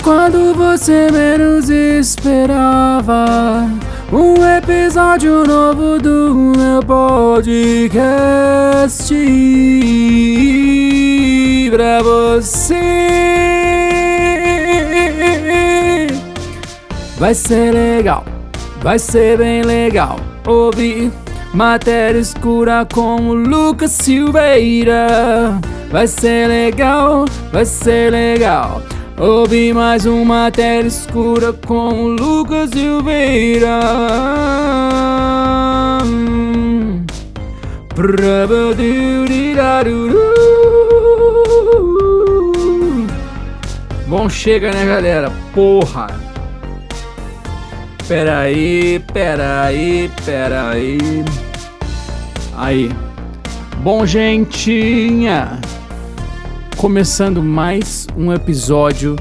Quando você menos esperava, um episódio novo do meu podcast pra você. Vai ser legal, vai ser bem legal ouvir matéria escura com o Lucas Silveira. Vai ser legal, vai ser legal ouvir mais uma matéria escura com o Lucas Silveira. Bom, chega, né, galera? Porra! Peraí. Aí. Bom, gentinha, começando mais um episódio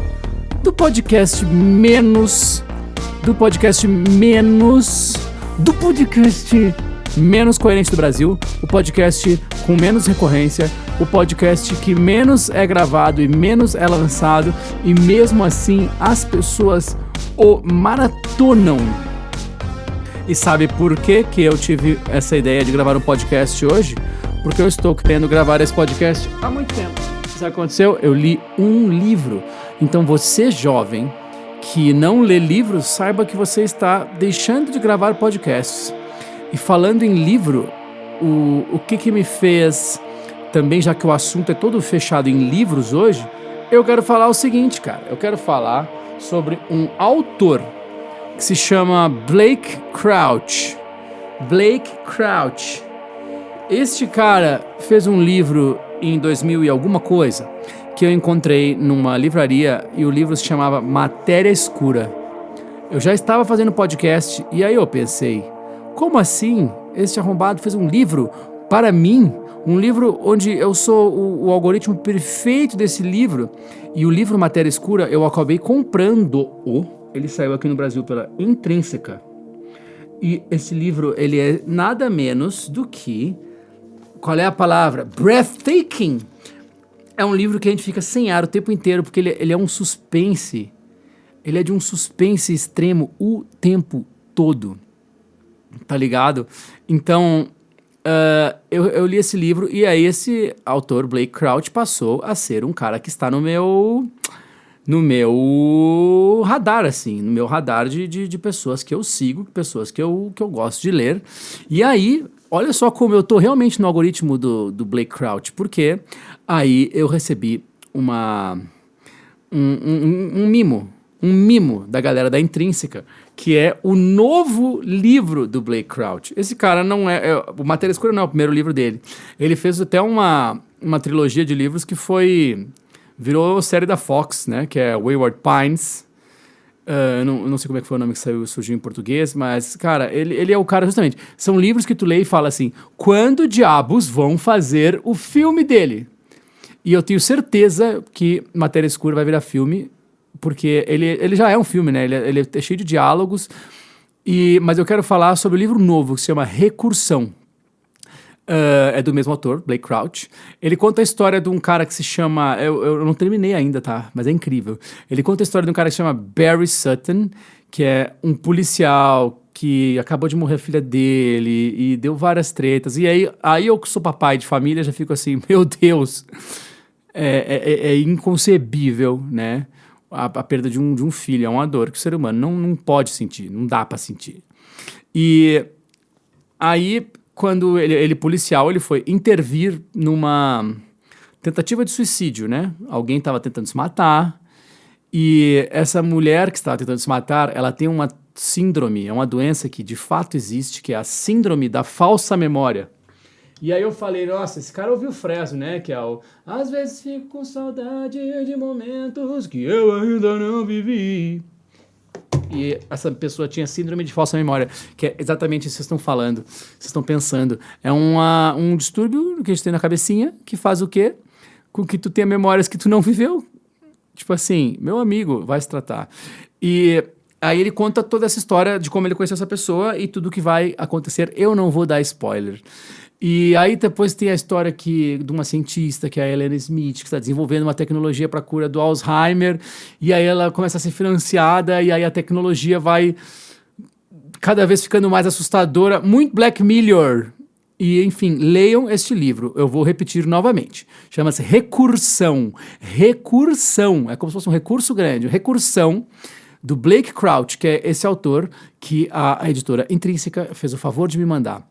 do podcast menos coerente do Brasil, o podcast com menos recorrência, o podcast que menos é gravado e menos é lançado, e mesmo assim as pessoas o maratonam. E sabe por que eu tive essa ideia de gravar um podcast hoje? Porque eu estou querendo gravar esse podcast há muito tempo. Sabe o que aconteceu? Eu li um livro. Então você, jovem, que não lê livros, saiba que você está deixando de gravar podcasts. E falando em livro, o que me fez, também já que o assunto é todo fechado em livros hoje, eu quero falar o seguinte, cara. Eu quero falar sobre um autor que se chama Blake Crouch. Blake Crouch. Este cara fez um livro em 2000 e alguma coisa que eu encontrei numa livraria, e o livro se chamava Matéria Escura. Eu já estava fazendo podcast e aí eu pensei, como assim este arrombado fez um livro para mim? Um livro onde eu sou o algoritmo perfeito desse livro. E o livro Matéria Escura eu acabei comprando-o. Ele saiu aqui no Brasil pela Intrínseca. E esse livro, ele é nada menos do que... Qual é a palavra? Breathtaking. É um livro que a gente fica sem ar o tempo inteiro, porque ele é um suspense. Ele é de um suspense extremo o tempo todo. Tá ligado? Então, eu li esse livro, e aí esse autor, Blake Crouch, passou a ser um cara que está no meu radar, assim, no meu radar de pessoas que eu sigo, pessoas que eu gosto de ler. E aí, olha só como eu tô realmente no algoritmo do Blake Crouch, porque aí eu recebi um mimo da galera da Intrínseca, que é o novo livro do Blake Crouch. Esse cara não o Matéria Escura não é o primeiro livro dele. Ele fez até uma trilogia de livros que virou série da Fox, né? Que é Wayward Pines. Não sei como é que foi o nome que surgiu em português, mas, cara, ele é o cara justamente. São livros que tu lê e fala assim, quando diabos vão fazer o filme dele? E eu tenho certeza que Matéria Escura vai virar filme, porque ele já é um filme, né? Ele é cheio de diálogos, mas eu quero falar sobre o livro novo, que se chama Recursão. É do mesmo autor, Blake Crouch. Ele conta a história de um cara que se chama... Eu não terminei ainda, tá? Mas é incrível. Ele conta a história de um cara que se chama Barry Sutton, que é um policial que acabou de morrer a filha dele e deu várias tretas. E aí eu que sou papai de família já fico assim, meu Deus, é inconcebível, né? A perda de um filho é uma dor que o ser humano não pode sentir, não dá pra sentir. E aí... Quando ele policial, ele foi intervir numa tentativa de suicídio, né? Alguém estava tentando se matar, e essa mulher que estava tentando se matar, ela tem uma síndrome, é uma doença que de fato existe, que é a síndrome da falsa memória. E aí eu falei, nossa, esse cara ouviu o Fresno, né? Que é o... Às vezes fico com saudade de momentos que eu ainda não vivi. E essa pessoa tinha síndrome de falsa memória, que é exatamente isso que vocês estão falando, vocês estão pensando. É um distúrbio que a gente tem na cabecinha, que faz o quê? Com que tu tenha memórias que tu não viveu. Tipo assim, meu amigo, vai se tratar. E aí ele conta toda essa história de como ele conheceu essa pessoa e tudo que vai acontecer. Eu não vou dar spoiler. E aí depois tem a história de uma cientista, que é a Helena Smith, que está desenvolvendo uma tecnologia para a cura do Alzheimer, e aí ela começa a ser financiada, e aí a tecnologia vai cada vez ficando mais assustadora, muito Black Mirror. E, enfim, leiam este livro. Eu vou repetir novamente. Chama-se Recursão. Recursão. É como se fosse um recurso grande. Recursão, do Blake Crouch, que é esse autor que a editora Intrínseca fez o favor de me mandar.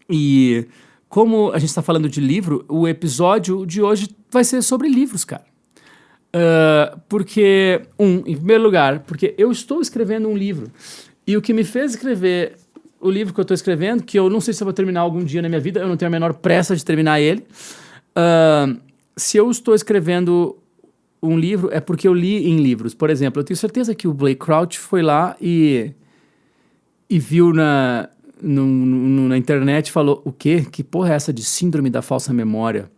E como a gente está falando de livro, o episódio de hoje vai ser sobre livros, cara. Porque, em primeiro lugar, porque eu estou escrevendo um livro. E o que me fez escrever o livro que eu estou escrevendo, que eu não sei se eu vou terminar algum dia na minha vida, eu não tenho a menor pressa de terminar ele. Se eu estou escrevendo um livro, é porque eu li em livros. Por exemplo, eu tenho certeza que o Blake Crouch foi lá e viu na internet e falou, o quê? Que porra é essa de síndrome da falsa memória?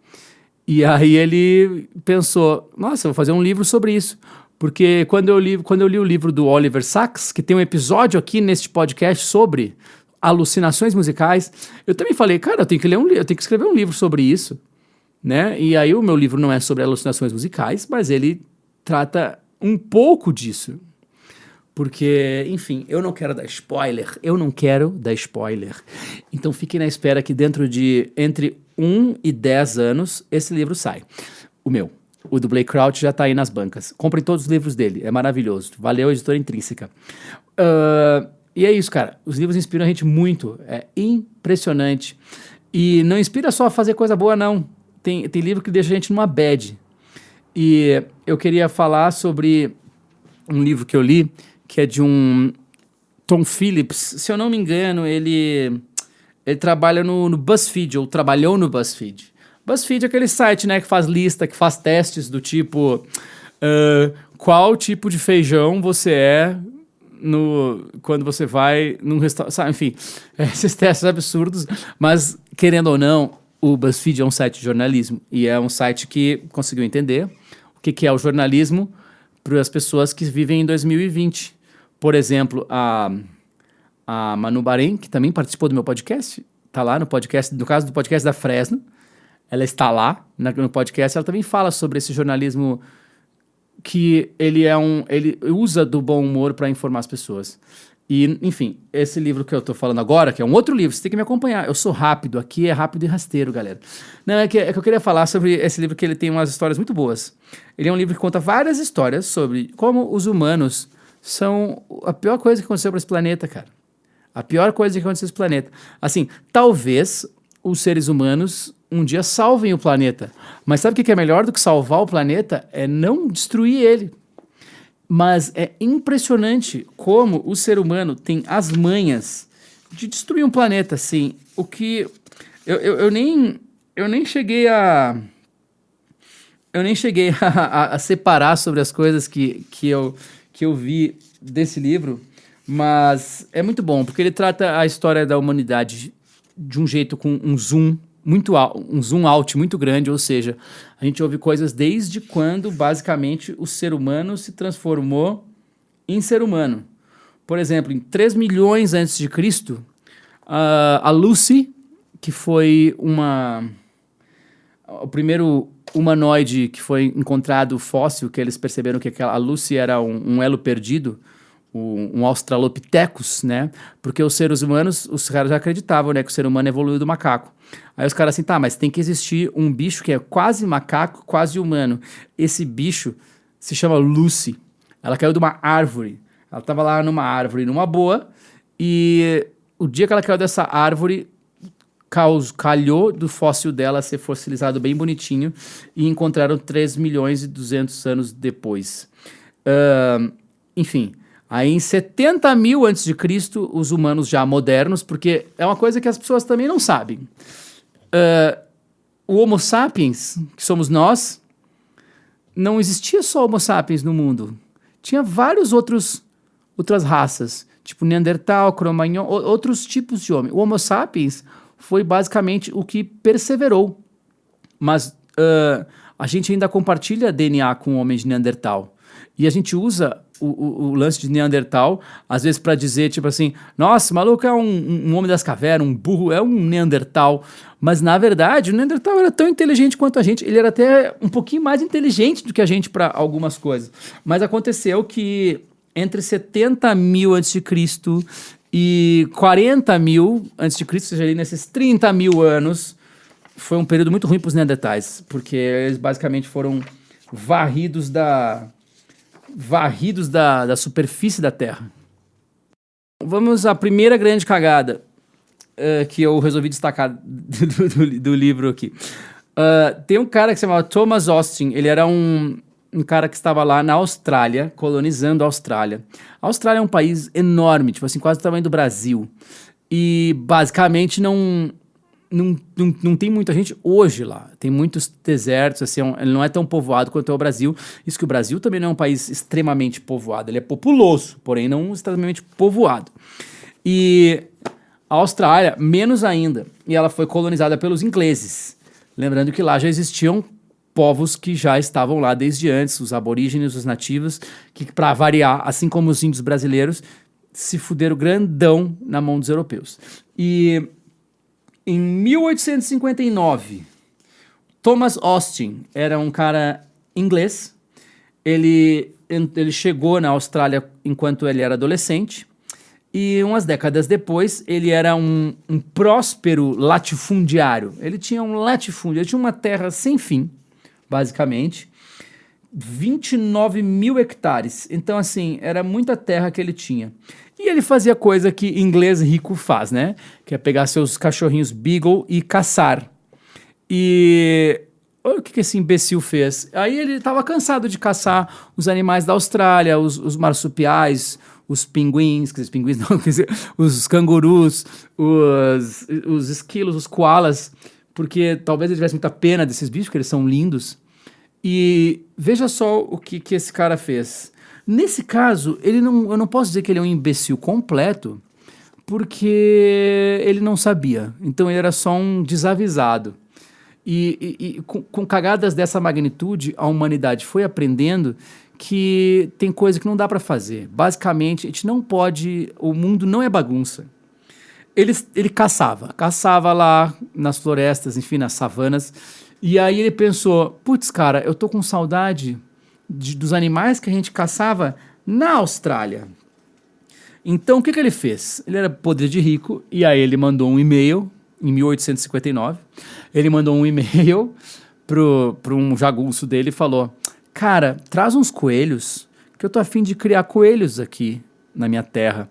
E aí ele pensou, nossa, eu vou fazer um livro sobre isso. Porque quando eu li o livro do Oliver Sacks, que tem um episódio aqui neste podcast sobre alucinações musicais, eu também falei, cara, eu tenho que escrever um livro sobre isso, né? E aí o meu livro não é sobre alucinações musicais, mas ele trata um pouco disso. Porque, enfim, eu não quero dar spoiler. Então fiquem na espera que dentro de entre 1 e 10 anos esse livro sai. O do Blake Crouch já tá aí nas bancas. Comprem todos os livros dele, é maravilhoso. Valeu, editora Intrínseca. E é isso, cara. Os livros inspiram a gente muito. É impressionante. E não inspira só a fazer coisa boa, não. Tem livro que deixa a gente numa bad. E eu queria falar sobre um livro que eu li, que é de um Tom Phillips. Se eu não me engano, ele trabalha no BuzzFeed, ou trabalhou no BuzzFeed. BuzzFeed é aquele site, né, que faz lista, que faz testes do tipo qual tipo de feijão você é quando você vai num restaurante, enfim, esses testes absurdos, mas querendo ou não, o BuzzFeed é um site de jornalismo e é um site que conseguiu entender o que é o jornalismo para as pessoas que vivem em 2020. Por exemplo, a Manu Bahrein, que também participou do meu podcast, tá lá no podcast, no caso do podcast da Fresno, ela está lá no podcast, ela também fala sobre esse jornalismo que ele usa do bom humor para informar as pessoas. E, enfim, esse livro que eu tô falando agora, que é um outro livro, você tem que me acompanhar. Eu sou rápido, aqui é rápido e rasteiro, galera. Não, é que eu queria falar sobre esse livro, que ele tem umas histórias muito boas. Ele é um livro que conta várias histórias sobre como os humanos são a pior coisa que aconteceu para esse planeta, cara. A pior coisa que aconteceu nesse planeta. Assim, talvez os seres humanos um dia salvem o planeta. Mas sabe o que é melhor do que salvar o planeta? É não destruir ele. Mas é impressionante como o ser humano tem as manhas de destruir um planeta, assim. O que... Eu nem cheguei a... Eu nem cheguei a separar sobre as coisas que eu vi desse livro, mas é muito bom, porque ele trata a história da humanidade de um jeito com um zoom out muito grande, ou seja, a gente ouve coisas desde quando, basicamente, o ser humano se transformou em ser humano. Por exemplo, em 3 milhões antes de Cristo, a Lucy, que foi o primeiro humanoide que foi encontrado fóssil, que eles perceberam que a Lucy era um elo perdido, um Australopithecus, né? Porque os seres humanos, os caras já acreditavam, né, que o ser humano evoluiu do macaco. Aí os caras assim, tá, mas tem que existir um bicho que é quase macaco, quase humano. Esse bicho se chama Lucy. Ela caiu de uma árvore. Ela tava lá numa árvore, numa boa, e o dia que ela caiu dessa árvore, calhou do fóssil dela ser fossilizado bem bonitinho, e encontraram 3 milhões e 200 anos depois. Enfim... Aí em 70 mil antes de Cristo, os humanos já modernos, porque é uma coisa que as pessoas também não sabem. O Homo sapiens, que somos nós, não existia só Homo sapiens no mundo. Tinha vários outros outras raças, tipo Neandertal, Cro-Magnon, outros tipos de homem. O Homo sapiens foi basicamente o que perseverou, mas a gente ainda compartilha DNA com homens de Neandertal. E a gente usa o lance de Neandertal, às vezes para dizer, tipo assim, nossa, o maluco é um homem das cavernas, um burro, é um Neandertal. Mas, na verdade, o Neandertal era tão inteligente quanto a gente. Ele era até um pouquinho mais inteligente do que a gente para algumas coisas. Mas aconteceu que entre 70 mil a.C. e 40 mil a.C., ou seja, ali nesses 30 mil anos, foi um período muito ruim para os Neandertais, porque eles basicamente foram varridos da superfície da Terra. Vamos à primeira grande cagada que eu resolvi destacar do livro aqui. Tem um cara que se chamava Thomas Austin. Ele era um cara que estava lá na Austrália, colonizando a Austrália. A Austrália é um país enorme, tipo assim, quase o tamanho do Brasil. E basicamente não tem muita gente hoje lá. Tem muitos desertos, assim, ele não é tão povoado quanto é o Brasil. Isso que o Brasil também não é um país extremamente povoado. Ele é populoso, porém não extremamente povoado. E a Austrália, menos ainda. E ela foi colonizada pelos ingleses. Lembrando que lá já existiam povos que já estavam lá desde antes, os aborígenes, os nativos, que, para variar, assim como os índios brasileiros, se fuderam grandão na mão dos europeus. E em 1859, Thomas Austin era um cara inglês. Ele chegou na Austrália enquanto ele era adolescente. E umas décadas depois, ele era um próspero latifundiário. Ele tinha um latifúndio, ele tinha uma terra sem fim, basicamente. 29 mil hectares. Então, assim, era muita terra que ele tinha. E ele fazia coisa que inglês rico faz, né? Que é pegar seus cachorrinhos Beagle e caçar. E olha o que esse imbecil fez. Aí ele estava cansado de caçar os animais da Austrália, os marsupiais, os pinguins, quer dizer, pinguins não, quer dizer, os cangurus, os esquilos, os koalas, porque talvez ele tivesse muita pena desses bichos, porque eles são lindos. E veja só o que esse cara fez. Nesse caso, eu não posso dizer que ele é um imbecil completo, porque ele não sabia. Então ele era só um desavisado. E com cagadas dessa magnitude, a humanidade foi aprendendo que tem coisa que não dá para fazer. Basicamente, a gente não pode... O mundo não é bagunça. Ele caçava lá nas florestas, enfim, nas savanas. E aí ele pensou, putz, cara, eu tô com saudade dos animais que a gente caçava na Austrália. Então, o que ele fez? Ele era podre de rico, e aí ele mandou um e-mail, em 1859, ele mandou um e-mail para um jagunço dele e falou, cara, traz uns coelhos, que eu tô a fim de criar coelhos aqui na minha terra.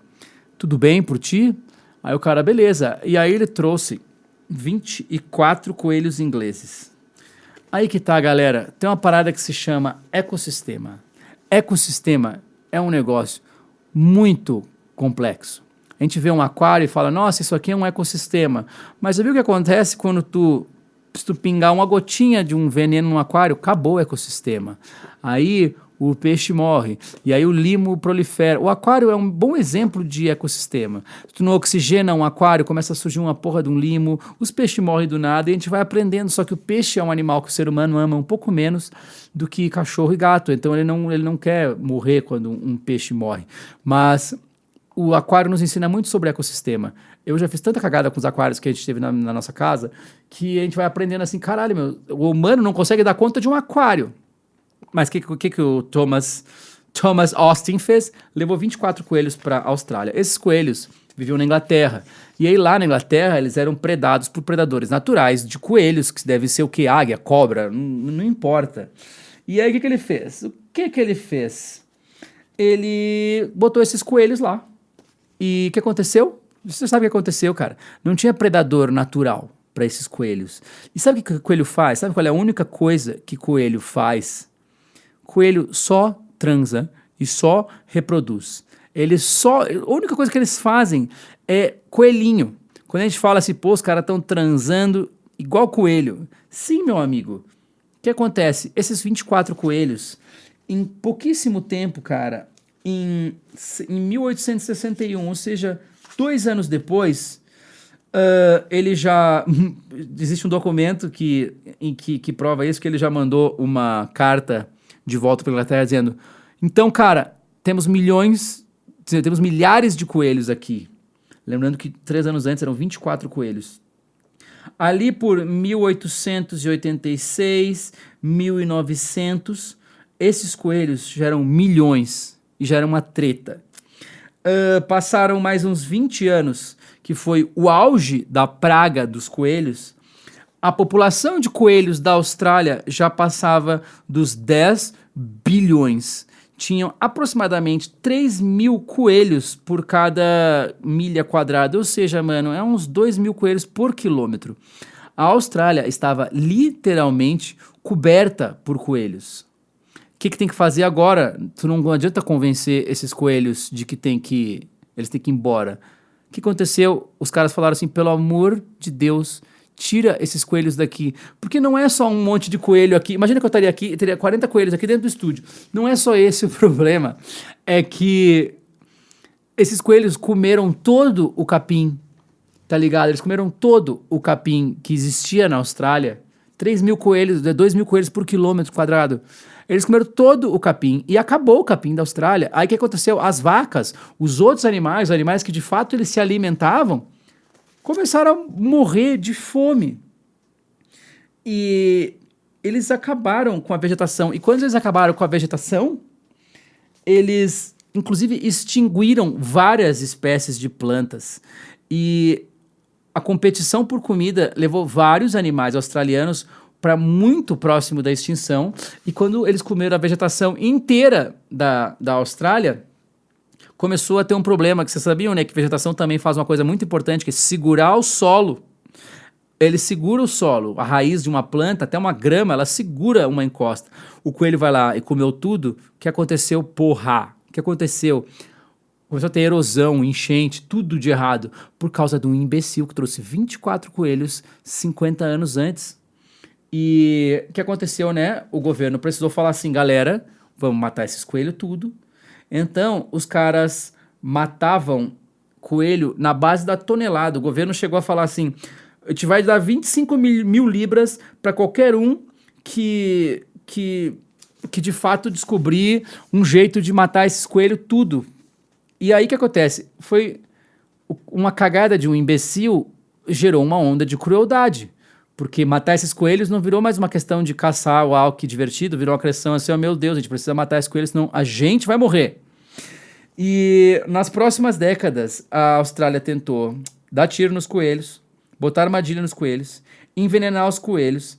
Tudo bem por ti? Aí o cara, beleza. E aí ele trouxe 24 coelhos ingleses. Aí que tá, galera. Tem uma parada que se chama ecossistema. Ecossistema é um negócio muito complexo. A gente vê um aquário e fala, nossa, isso aqui é um ecossistema. Mas você viu o que acontece quando se tu pingar uma gotinha de um veneno no aquário? Acabou o ecossistema. Aí o peixe morre, e aí o limo prolifera. O aquário é um bom exemplo de ecossistema. Se tu não oxigena um aquário, começa a surgir uma porra de um limo, os peixes morrem do nada, e a gente vai aprendendo, só que o peixe é um animal que o ser humano ama um pouco menos do que cachorro e gato, então ele não quer morrer quando um peixe morre. Mas o aquário nos ensina muito sobre ecossistema. Eu já fiz tanta cagada com os aquários que a gente teve na nossa casa, que a gente vai aprendendo assim, caralho, meu, o humano não consegue dar conta de um aquário. Mas o que o Thomas Austin fez? Levou 24 coelhos para a Austrália. Esses coelhos viviam na Inglaterra. E aí lá na Inglaterra eles eram predados por predadores naturais de coelhos, que devem ser o que? Águia, cobra, não importa. E aí o que ele fez? O que ele fez? Ele botou esses coelhos lá. E o que aconteceu? Você sabe o que aconteceu, cara? Não tinha predador natural para esses coelhos. E sabe o que o coelho faz? Sabe qual é a única coisa que coelho faz? Coelho só transa e só reproduz. A única coisa que eles fazem é coelhinho. Quando a gente fala assim, pô, os caras estão transando igual coelho. Sim, meu amigo. O que acontece? Esses 24 coelhos, em pouquíssimo tempo, cara, em 1861, ou seja, 2 anos depois, ele já... Existe um documento que prova isso, que ele já mandou uma carta de volta para a Inglaterra dizendo: então, cara, temos milhares de coelhos aqui. Lembrando que 3 anos antes eram 24 coelhos. Ali por 1886, 1900, esses coelhos já eram milhões e já era uma treta. Passaram mais uns 20 anos, que foi o auge da praga dos coelhos. A população de coelhos da Austrália já passava dos 10 bilhões. Tinham aproximadamente 3.000 coelhos por cada milha quadrada, ou seja, mano, é uns 2.000 coelhos por quilômetro. A Austrália estava literalmente coberta por coelhos. O que tem que fazer agora? Tu não adianta convencer esses coelhos de que eles têm que ir embora. O que aconteceu? Os caras falaram assim: pelo amor de Deus, tira esses coelhos daqui. Porque não é só um monte de coelho aqui. Imagina que eu estaria aqui, teria 40 coelhos aqui dentro do estúdio. Não é só esse o problema. É que esses coelhos comeram todo o capim, tá ligado? Eles comeram todo o capim que existia na Austrália. 3.000 coelhos, 2.000 coelhos por quilômetro quadrado. Eles comeram todo o capim e acabou o capim da Austrália. Aí o que aconteceu? As vacas, os outros animais, os animais que de fato eles se alimentavam, começaram a morrer de fome. E eles acabaram com a vegetação. E quando eles acabaram com a vegetação, eles, inclusive, extinguiram várias espécies de plantas. E a competição por comida levou vários animais australianos para muito próximo da extinção. E quando eles comeram a vegetação inteira da Austrália, começou a ter um problema, que vocês sabiam, né? Que vegetação também faz uma coisa muito importante, que é segurar o solo. Ele segura o solo. A raiz de uma planta, até uma grama, ela segura uma encosta. O coelho vai lá e comeu tudo. O que aconteceu? Porra! O que aconteceu? Começou a ter erosão, enchente, tudo de errado, por causa de um imbecil que trouxe 24 coelhos 50 anos antes. E o que aconteceu, né? O governo precisou falar assim: galera, vamos matar esses coelhos tudo. Então, os caras matavam coelho na base da tonelada. O governo chegou a falar assim: a gente vai dar 25 mil libras para qualquer um que de fato descobrir um jeito de matar esses coelhos tudo. E aí o que acontece? Foi uma cagada de um imbecil, gerou uma onda de crueldade. Porque matar esses coelhos não virou mais uma questão de caçar, uau, que divertido, virou uma questão assim: oh, meu Deus, a gente precisa matar esses coelhos, senão a gente vai morrer. E nas próximas décadas, a Austrália tentou dar tiro nos coelhos, botar armadilha nos coelhos, envenenar os coelhos,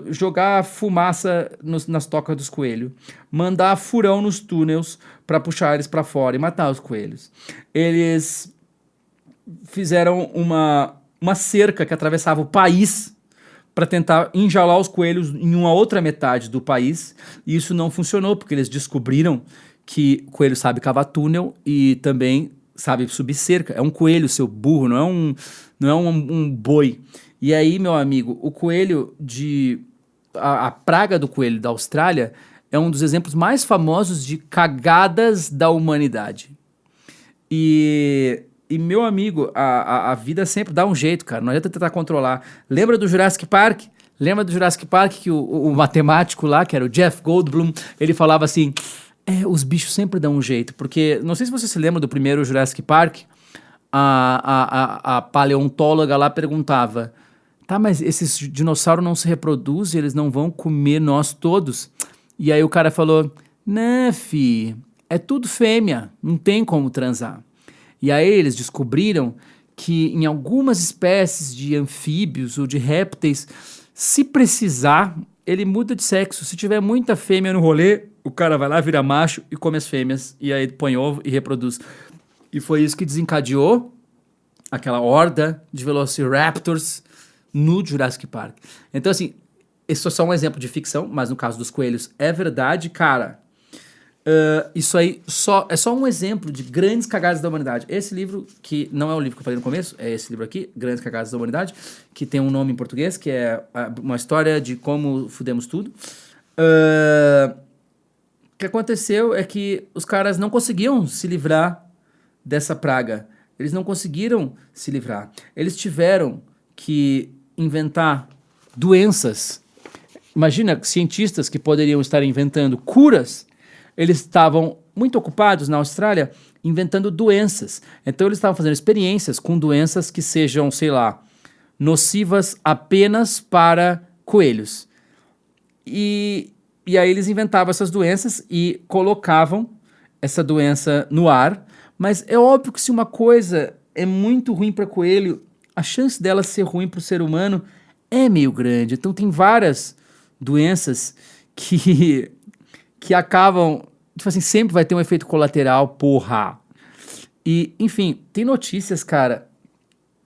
jogar fumaça nas tocas dos coelhos, mandar furão nos túneis para puxar eles para fora e matar os coelhos. Eles fizeram uma cerca que atravessava o país para tentar enjaular os coelhos em uma outra metade do país, e isso não funcionou, porque eles descobriram que o coelho sabe cavar túnel e também sabe subir cerca. É um coelho, seu burro, não é um boi. E aí, meu amigo, o coelho a praga do coelho da Austrália é um dos exemplos mais famosos de cagadas da humanidade. E meu amigo, a vida sempre dá um jeito, cara. Não adianta tentar controlar. Lembra do Jurassic Park? Lembra do Jurassic Park que o matemático lá, que era o Jeff Goldblum, ele falava assim: os bichos sempre dão um jeito. Porque, não sei se você se lembra do primeiro Jurassic Park, a paleontóloga lá perguntava: tá, mas esses dinossauros não se reproduzem, eles não vão comer nós todos? E aí o cara falou: né, fi, é tudo fêmea, não tem como transar. E aí eles descobriram que em algumas espécies de anfíbios ou de répteis, se precisar, ele muda de sexo. Se tiver muita fêmea no rolê, o cara vai lá, vira macho e come as fêmeas. E aí põe ovo e reproduz. E foi isso que desencadeou aquela horda de Velociraptors no Jurassic Park. Então, assim, esse é só um exemplo de ficção, mas no caso dos coelhos é verdade, cara. Isso aí é só um exemplo de grandes cagadas da humanidade. Esse livro, que não é o livro que eu falei no começo, é esse livro aqui, Grandes Cagadas da Humanidade, que tem um nome em português, que é uma história de como fudemos tudo. que aconteceu é que os caras não conseguiam se livrar dessa praga. Eles não conseguiram se livrar. Eles tiveram que inventar doenças. Imagina, cientistas que poderiam estar inventando curas, eles estavam muito ocupados na Austrália inventando doenças. Então eles estavam fazendo experiências com doenças que sejam, sei lá, nocivas apenas para coelhos. E aí eles inventavam essas doenças e colocavam essa doença no ar. Mas é óbvio que se uma coisa é muito ruim para coelho, a chance dela ser ruim para o ser humano é meio grande. Então tem várias doenças que acabam, tipo assim, sempre vai ter um efeito colateral, porra. E, enfim, tem notícias, cara,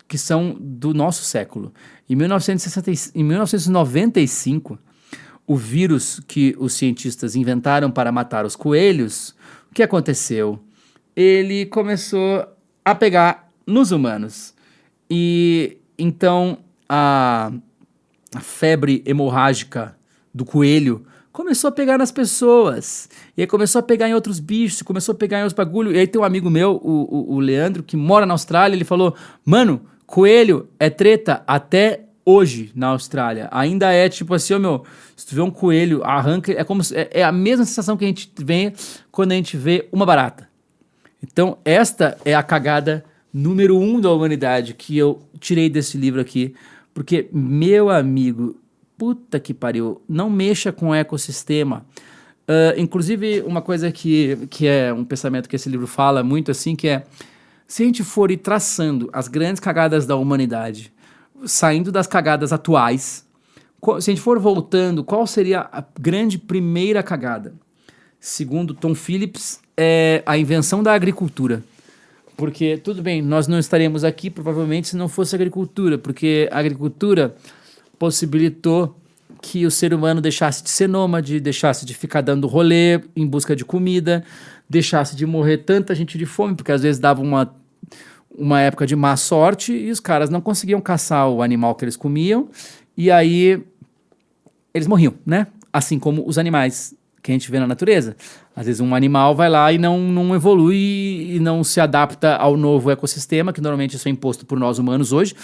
que são do nosso século. Em 1995, o vírus que os cientistas inventaram para matar os coelhos, o que aconteceu? Ele começou a pegar nos humanos. E então a febre hemorrágica do coelho começou a pegar nas pessoas. E aí começou a pegar em outros bichos, começou a pegar em outros bagulho. E aí tem um amigo meu, o Leandro, que mora na Austrália, ele falou, mano, coelho é treta até hoje na Austrália. Ainda é tipo assim, ó, meu, se tu vê um coelho, arranca, é a mesma sensação que a gente vê quando a gente vê uma barata. Então, esta é a cagada número 1 da humanidade que eu tirei desse livro aqui. Porque, meu amigo, puta que pariu, não mexa com o ecossistema. Inclusive, uma coisa que é um pensamento que esse livro fala muito assim, que é, se a gente for ir traçando as grandes cagadas da humanidade, saindo das cagadas atuais, se a gente for voltando, qual seria a grande primeira cagada? Segundo Tom Phillips, é a invenção da agricultura. Porque, tudo bem, nós não estaríamos aqui provavelmente se não fosse agricultura, porque a agricultura possibilitou que o ser humano deixasse de ser nômade, deixasse de ficar dando rolê em busca de comida, deixasse de morrer tanta gente de fome, porque às vezes dava uma época de má sorte e os caras não conseguiam caçar o animal que eles comiam, e aí eles morriam, né? Assim como os animais que a gente vê na natureza. Às vezes um animal vai lá e não evolui e não se adapta ao novo ecossistema, que normalmente isso é imposto por nós humanos hoje,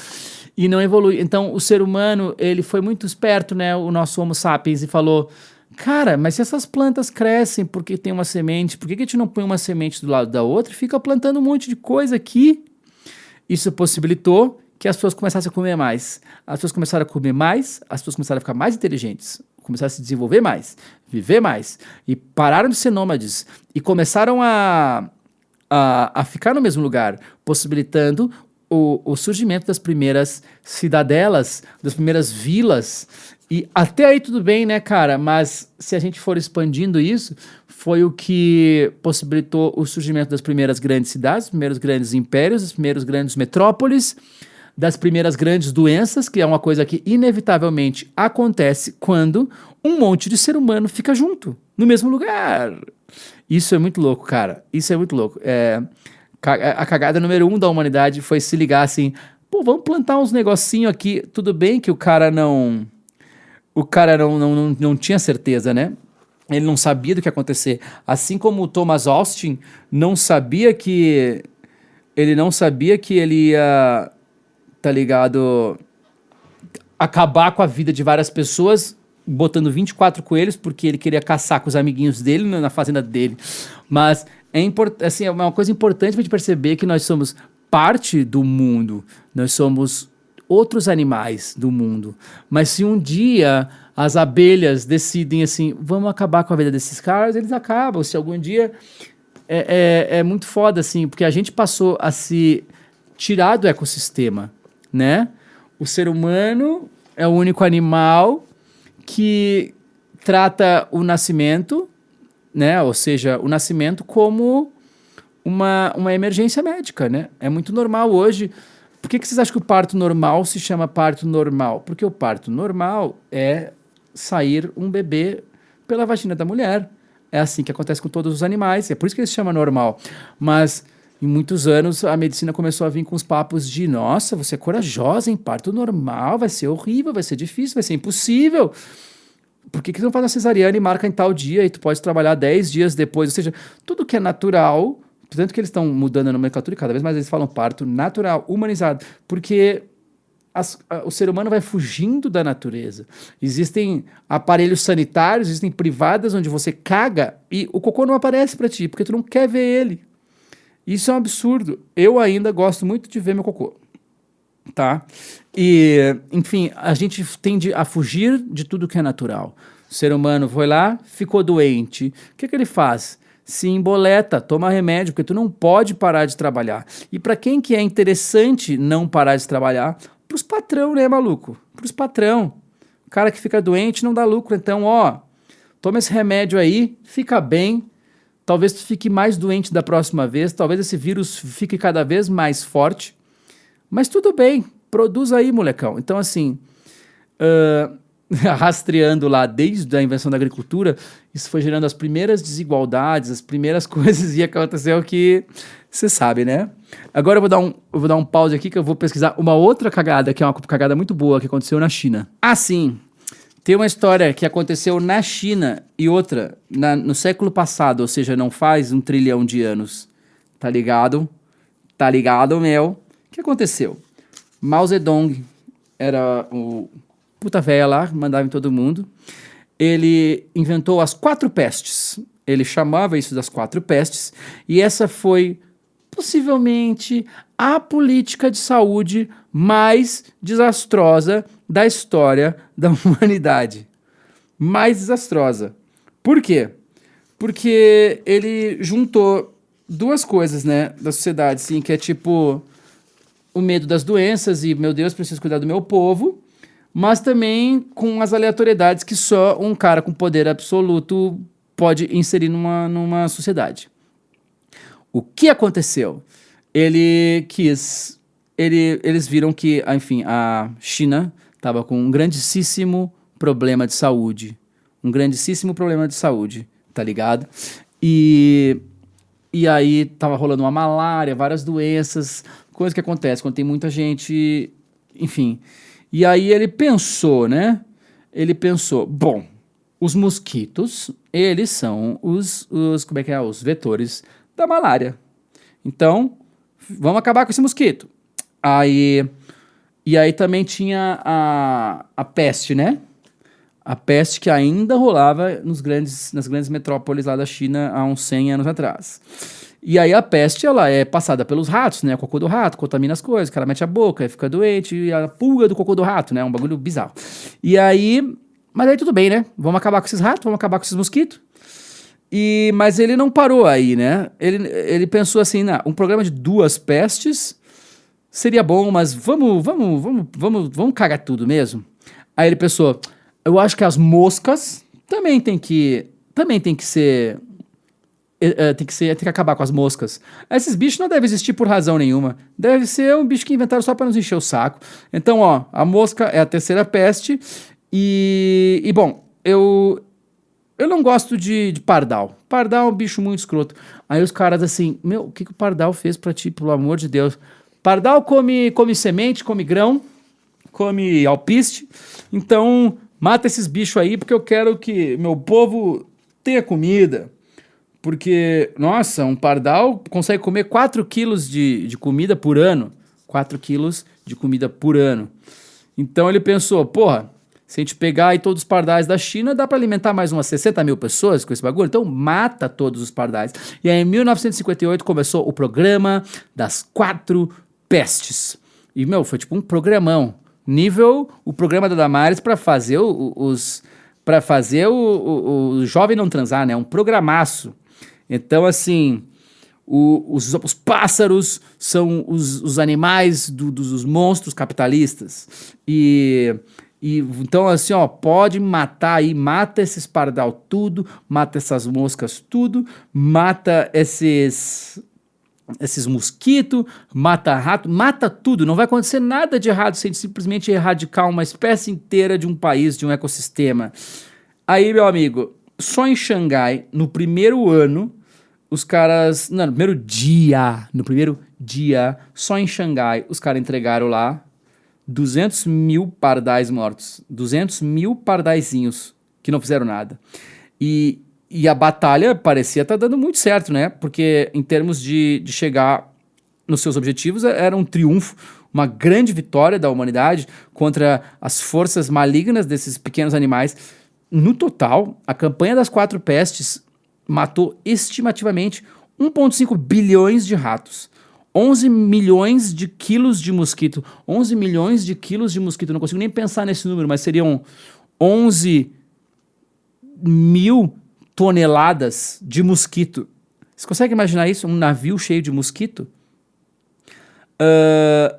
e não evolui. Então o ser humano, ele foi muito esperto, né, o nosso Homo sapiens, e falou, cara, mas se essas plantas crescem porque tem uma semente, por que a gente não põe uma semente do lado da outra e fica plantando um monte de coisa aqui? Isso possibilitou que as pessoas começassem a comer mais. As pessoas começaram a comer mais, as pessoas começaram a ficar mais inteligentes, começaram a se desenvolver mais, viver mais, e pararam de ser nômades, e começaram a ficar no mesmo lugar, possibilitando o surgimento das primeiras cidadelas, das primeiras vilas. E até aí tudo bem, né, cara? Mas se a gente for expandindo isso, foi o que possibilitou o surgimento das primeiras grandes cidades, dos primeiros grandes impérios, das primeiras grandes metrópoles, das primeiras grandes doenças, que é uma coisa que inevitavelmente acontece quando um monte de ser humano fica junto, no mesmo lugar. Isso é muito louco, cara. Isso é muito louco. A cagada número 1 da humanidade foi se ligar assim, pô, vamos plantar uns negocinho aqui. Tudo bem que o cara não tinha certeza, né? Ele não sabia do que ia acontecer. Assim como o Thomas Austin não sabia que ele ia, tá ligado, acabar com a vida de várias pessoas botando 24 coelhos porque ele queria caçar com os amiguinhos dele na fazenda dele. Mas assim, é uma coisa importante pra gente perceber que nós somos parte do mundo. Nós somos outros animais do mundo. Mas se um dia as abelhas decidem assim, vamos acabar com a vida desses caras, eles acabam. Se algum dia... É muito foda, assim, porque a gente passou a se tirar do ecossistema, né? O ser humano é o único animal que trata o nascimento, né? Ou seja, o nascimento como uma emergência médica, né? É muito normal hoje. Por que vocês acham que o parto normal se chama parto normal? Porque o parto normal é sair um bebê pela vagina da mulher. É assim que acontece com todos os animais, é por isso que ele se chama normal. Mas em muitos anos a medicina começou a vir com os papos de nossa, você é corajosa em parto normal, vai ser horrível, vai ser difícil, vai ser impossível. por que que tu não faz uma cesariana e marca em tal dia e tu pode trabalhar 10 dias depois? Ou seja, tudo que é natural, tanto que eles estão mudando a nomenclatura e cada vez mais eles falam parto natural, humanizado, porque o ser humano vai fugindo da natureza. Existem aparelhos sanitários, existem privadas onde você caga e o cocô não aparece pra ti, porque tu não quer ver ele. Isso é um absurdo. Eu ainda gosto muito de ver meu cocô. Tá? E, enfim, a gente tende a fugir de tudo que é natural. O ser humano foi lá, ficou doente. O que que ele faz? Se emboleta, toma remédio, porque tu não pode parar de trabalhar. E para quem que é interessante não parar de trabalhar? Pros patrão, né, maluco? Pros patrão. O cara que fica doente não dá lucro. Então, ó, toma esse remédio aí, fica bem. Talvez tu fique mais doente da próxima vez. Talvez esse vírus fique cada vez mais forte. Mas tudo bem, produz aí, molecão. Então, assim, rastreando lá desde a invenção da agricultura, isso foi gerando as primeiras desigualdades, as primeiras coisas, e aconteceu que você sabe, né? Agora eu vou dar um pause aqui que eu vou pesquisar uma outra cagada, que é uma cagada muito boa, que aconteceu na China. Ah, sim, tem uma história que aconteceu na China e outra no século passado, ou seja, não faz 1 trilhão de anos. Tá ligado? Tá ligado, meu? O que aconteceu? Mao Zedong era o puta véia lá, mandava em todo mundo. Ele inventou as 4 pestes. Ele chamava isso das 4 pestes. E essa foi, possivelmente, a política de saúde mais desastrosa da história da humanidade. Mais desastrosa. Por quê? Porque ele juntou 2 coisas, né, da sociedade, assim, que é tipo o medo das doenças e, meu Deus, preciso cuidar do meu povo, mas também com as aleatoriedades que só um cara com poder absoluto pode inserir numa sociedade. O que aconteceu? Eles viram que, enfim, a China estava com um grandíssimo problema de saúde. Um grandíssimo problema de saúde, tá ligado? E aí tava rolando uma malária, várias doenças, coisa que acontece quando tem muita gente, enfim. E aí ele pensou, né? Ele pensou, bom, os mosquitos, eles são como é que é? Os vetores da malária. Então, vamos acabar com esse mosquito. E aí também tinha a peste, né? A peste que ainda rolava nas grandes metrópoles lá da China há uns 100 anos atrás. E aí a peste, ela é passada pelos ratos, né? O cocô do rato contamina as coisas, o cara mete a boca, aí fica doente, e a pulga do cocô do rato, né? Um bagulho bizarro. Mas aí tudo bem, né? Vamos acabar com esses ratos, vamos acabar com esses mosquitos. Mas ele não parou aí, né? Ele pensou assim, um programa de 2 pestes seria bom, mas vamos cagar tudo mesmo. Aí ele pensou, eu acho que as moscas também tem que ser... Tem que acabar com as moscas. Esses bichos não devem existir por razão nenhuma. Deve ser um bicho que inventaram só para nos encher o saco. Então, ó, a mosca é a 3ª peste. Bom, eu não gosto de pardal. Pardal é um bicho muito escroto. Aí os caras assim, meu, o que o pardal fez pra ti, pelo amor de Deus? Pardal come semente, come grão, come alpiste. Então, mata esses bichos aí, porque eu quero que meu povo tenha comida. Porque, nossa, um pardal consegue comer 4 quilos de comida por ano. 4 quilos de comida por ano. Então ele pensou, porra, se a gente pegar aí todos os pardais da China, dá para alimentar mais umas 60 mil pessoas com esse bagulho? Então mata todos os pardais. E aí em 1958 começou o programa das 4 pestes. E, meu, foi tipo um programão. Nível o programa da Damares para fazer o jovem não transar, né? Um programaço. Então, assim, os pássaros são os animais dos monstros capitalistas. Então, assim, ó, pode matar aí, mata esses pardal tudo, mata essas moscas tudo, mata esses mosquitos, mata rato, mata tudo. Não vai acontecer nada de errado se a gente simplesmente erradicar uma espécie inteira de um país, de um ecossistema. Aí, meu amigo, só em Xangai, no primeiro ano, os caras... Não, no primeiro dia, só em Xangai, os caras entregaram lá 200 mil pardais mortos. 200 mil pardaizinhos que não fizeram nada. E a batalha parecia estar dando muito certo, né? Porque em termos de chegar nos seus objetivos, era um triunfo, uma grande vitória da humanidade contra as forças malignas desses pequenos animais. No total, a campanha das 4 pestes matou estimativamente 1,5 bilhões de ratos, 11 milhões de quilos de mosquito. 11 milhões de quilos de mosquito. Não consigo nem pensar nesse número, mas seriam 11 mil toneladas de mosquito. Você consegue imaginar isso? Um navio cheio de mosquito?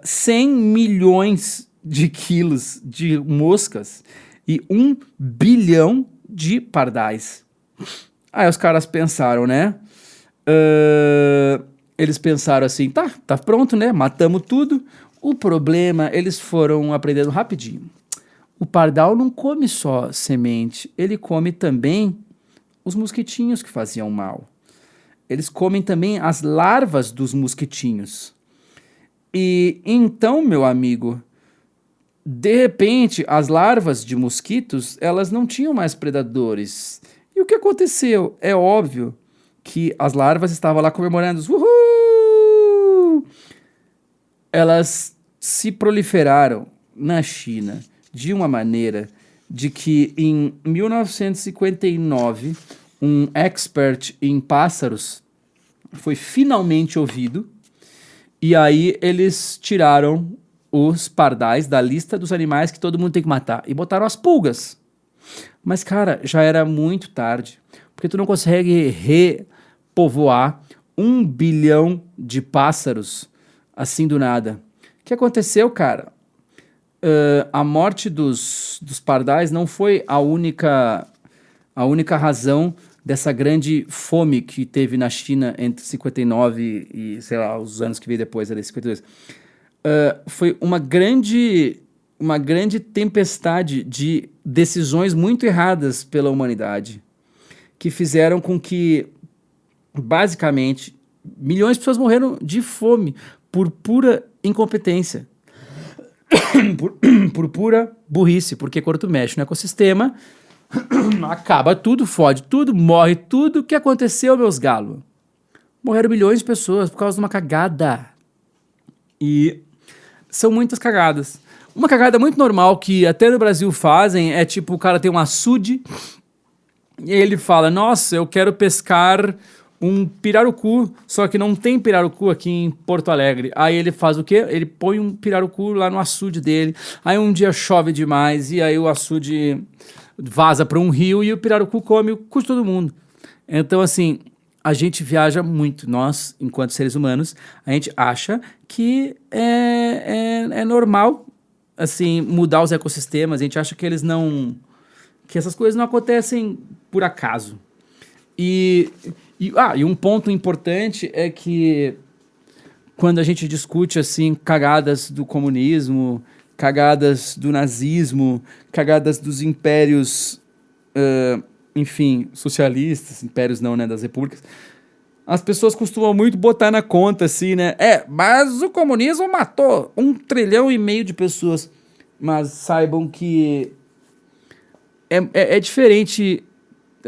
100 milhões de quilos de moscas e 1 bilhão de pardais. Aí os caras pensaram, né? Eles pensaram assim, tá pronto, né? Matamos tudo. O problema, eles foram aprendendo rapidinho. O pardal não come só semente, ele come também os mosquitinhos que faziam mal. Eles comem também as larvas dos mosquitinhos. E então, meu amigo, de repente, as larvas de mosquitos, elas não tinham mais predadores. E o que aconteceu? É óbvio que as larvas estavam lá comemorando. Uhul! Elas se proliferaram na China de uma maneira de que em 1959 um expert em pássaros foi finalmente ouvido e aí eles tiraram os pardais da lista dos animais que todo mundo tem que matar e botaram as pulgas. Mas, cara, já era muito tarde, porque tu não consegue repovoar 1 bilhão de pássaros assim do nada. O que aconteceu, cara? A morte dos pardais não foi a única razão dessa grande fome que teve na China entre 59 e, sei lá, os anos que veio depois, ali, 52. Foi uma grande tempestade de decisões muito erradas pela humanidade, que fizeram com que, basicamente, milhões de pessoas morreram de fome por pura incompetência. por pura burrice, porque quando tu mexe no ecossistema, acaba tudo, fode tudo, morre tudo. O que aconteceu, meus galos? Morreram milhões de pessoas por causa de uma cagada. E são muitas cagadas. Uma cagada muito normal que até no Brasil fazem é tipo, o cara tem um açude e ele fala, nossa, eu quero pescar um pirarucu, só que não tem pirarucu aqui em Porto Alegre. Aí ele faz o quê? Ele põe um pirarucu lá no açude dele. Aí um dia chove demais e aí o açude vaza para um rio e o pirarucu come o cu de todo mundo. Então, assim, a gente viaja muito. Nós, enquanto seres humanos, a gente acha que é normal, assim, mudar os ecossistemas. A gente acha que que essas coisas não acontecem por acaso. E um ponto importante é que quando a gente discute assim cagadas do comunismo, cagadas do nazismo, cagadas dos impérios, enfim, socialistas, impérios não, né, das repúblicas, as pessoas costumam muito botar na conta assim, né? Mas o comunismo matou 1,5 trilhão de pessoas. Mas saibam que é diferente.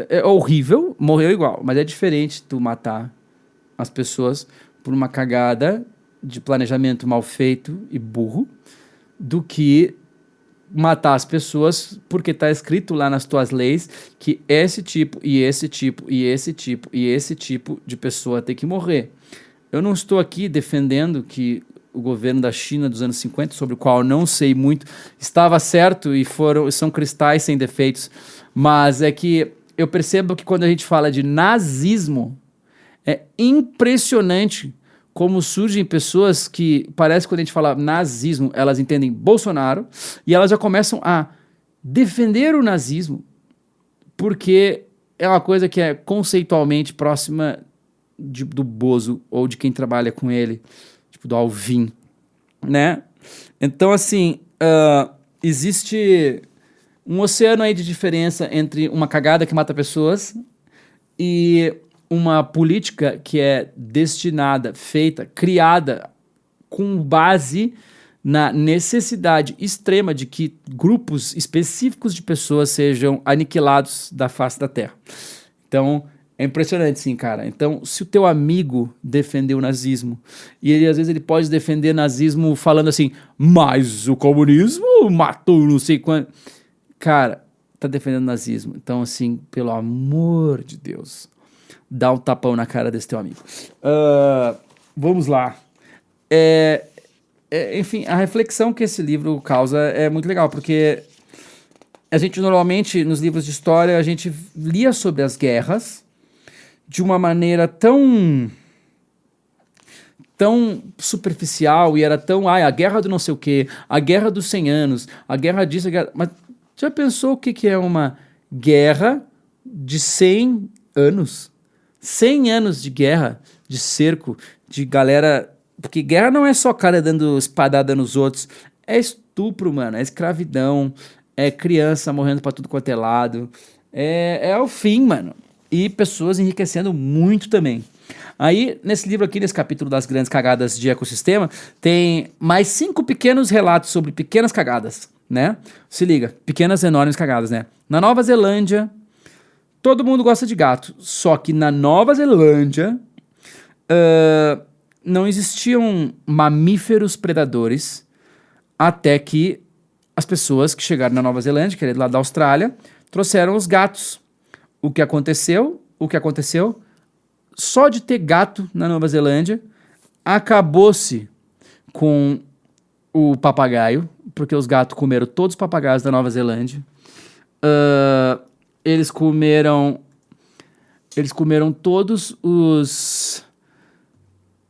É horrível, morreu igual, mas é diferente tu matar as pessoas por uma cagada de planejamento mal feito e burro do que matar as pessoas porque tá escrito lá nas tuas leis que esse tipo e esse tipo e esse tipo e esse tipo de pessoa tem que morrer. Eu não estou aqui defendendo que o governo da China dos anos 50, sobre o qual eu não sei muito, estava certo e são cristais sem defeitos, mas é que eu percebo que quando a gente fala de nazismo, é impressionante como surgem pessoas que, parece que quando a gente fala nazismo, elas entendem Bolsonaro, e elas já começam a defender o nazismo, porque é uma coisa que é conceitualmente próxima do Bozo, ou de quem trabalha com ele, tipo do Alvin, né? Então, assim, existe um oceano aí de diferença entre uma cagada que mata pessoas e uma política que é destinada, feita, criada com base na necessidade extrema de que grupos específicos de pessoas sejam aniquilados da face da Terra. Então, é impressionante, sim, cara. Então, se o teu amigo defendeu o nazismo, e ele, às vezes, ele pode defender nazismo falando assim, mas o comunismo matou não sei quanto. Cara, tá defendendo o nazismo. Então, assim, pelo amor de Deus, dá um tapão na cara desse teu amigo. Vamos lá. Enfim, a reflexão que esse livro causa é muito legal, porque a gente normalmente, nos livros de história, a gente lia sobre as guerras de uma maneira tão superficial, e era tão, a guerra do não sei o quê, a guerra dos 100 anos, a guerra disso, mas já pensou o que é uma guerra de 100 anos? 100 anos de guerra, de cerco, de galera... Porque guerra não é só cara dando espadada nos outros, é estupro, mano, é escravidão, é criança morrendo pra tudo quanto é lado, é o fim, mano. E pessoas enriquecendo muito também. Aí, nesse livro aqui, nesse capítulo das grandes cagadas de ecossistema, tem mais 5 pequenos relatos sobre pequenas cagadas, né? Se liga, pequenas, enormes cagadas, né? Na Nova Zelândia, todo mundo gosta de gato, só que na Nova Zelândia não existiam mamíferos predadores até que as pessoas que chegaram na Nova Zelândia, que era lá da Austrália, trouxeram os gatos. O que aconteceu? Só de ter gato na Nova Zelândia, acabou-se com o papagaio, porque os gatos comeram todos os papagaios da Nova Zelândia. Eles comeram todos os...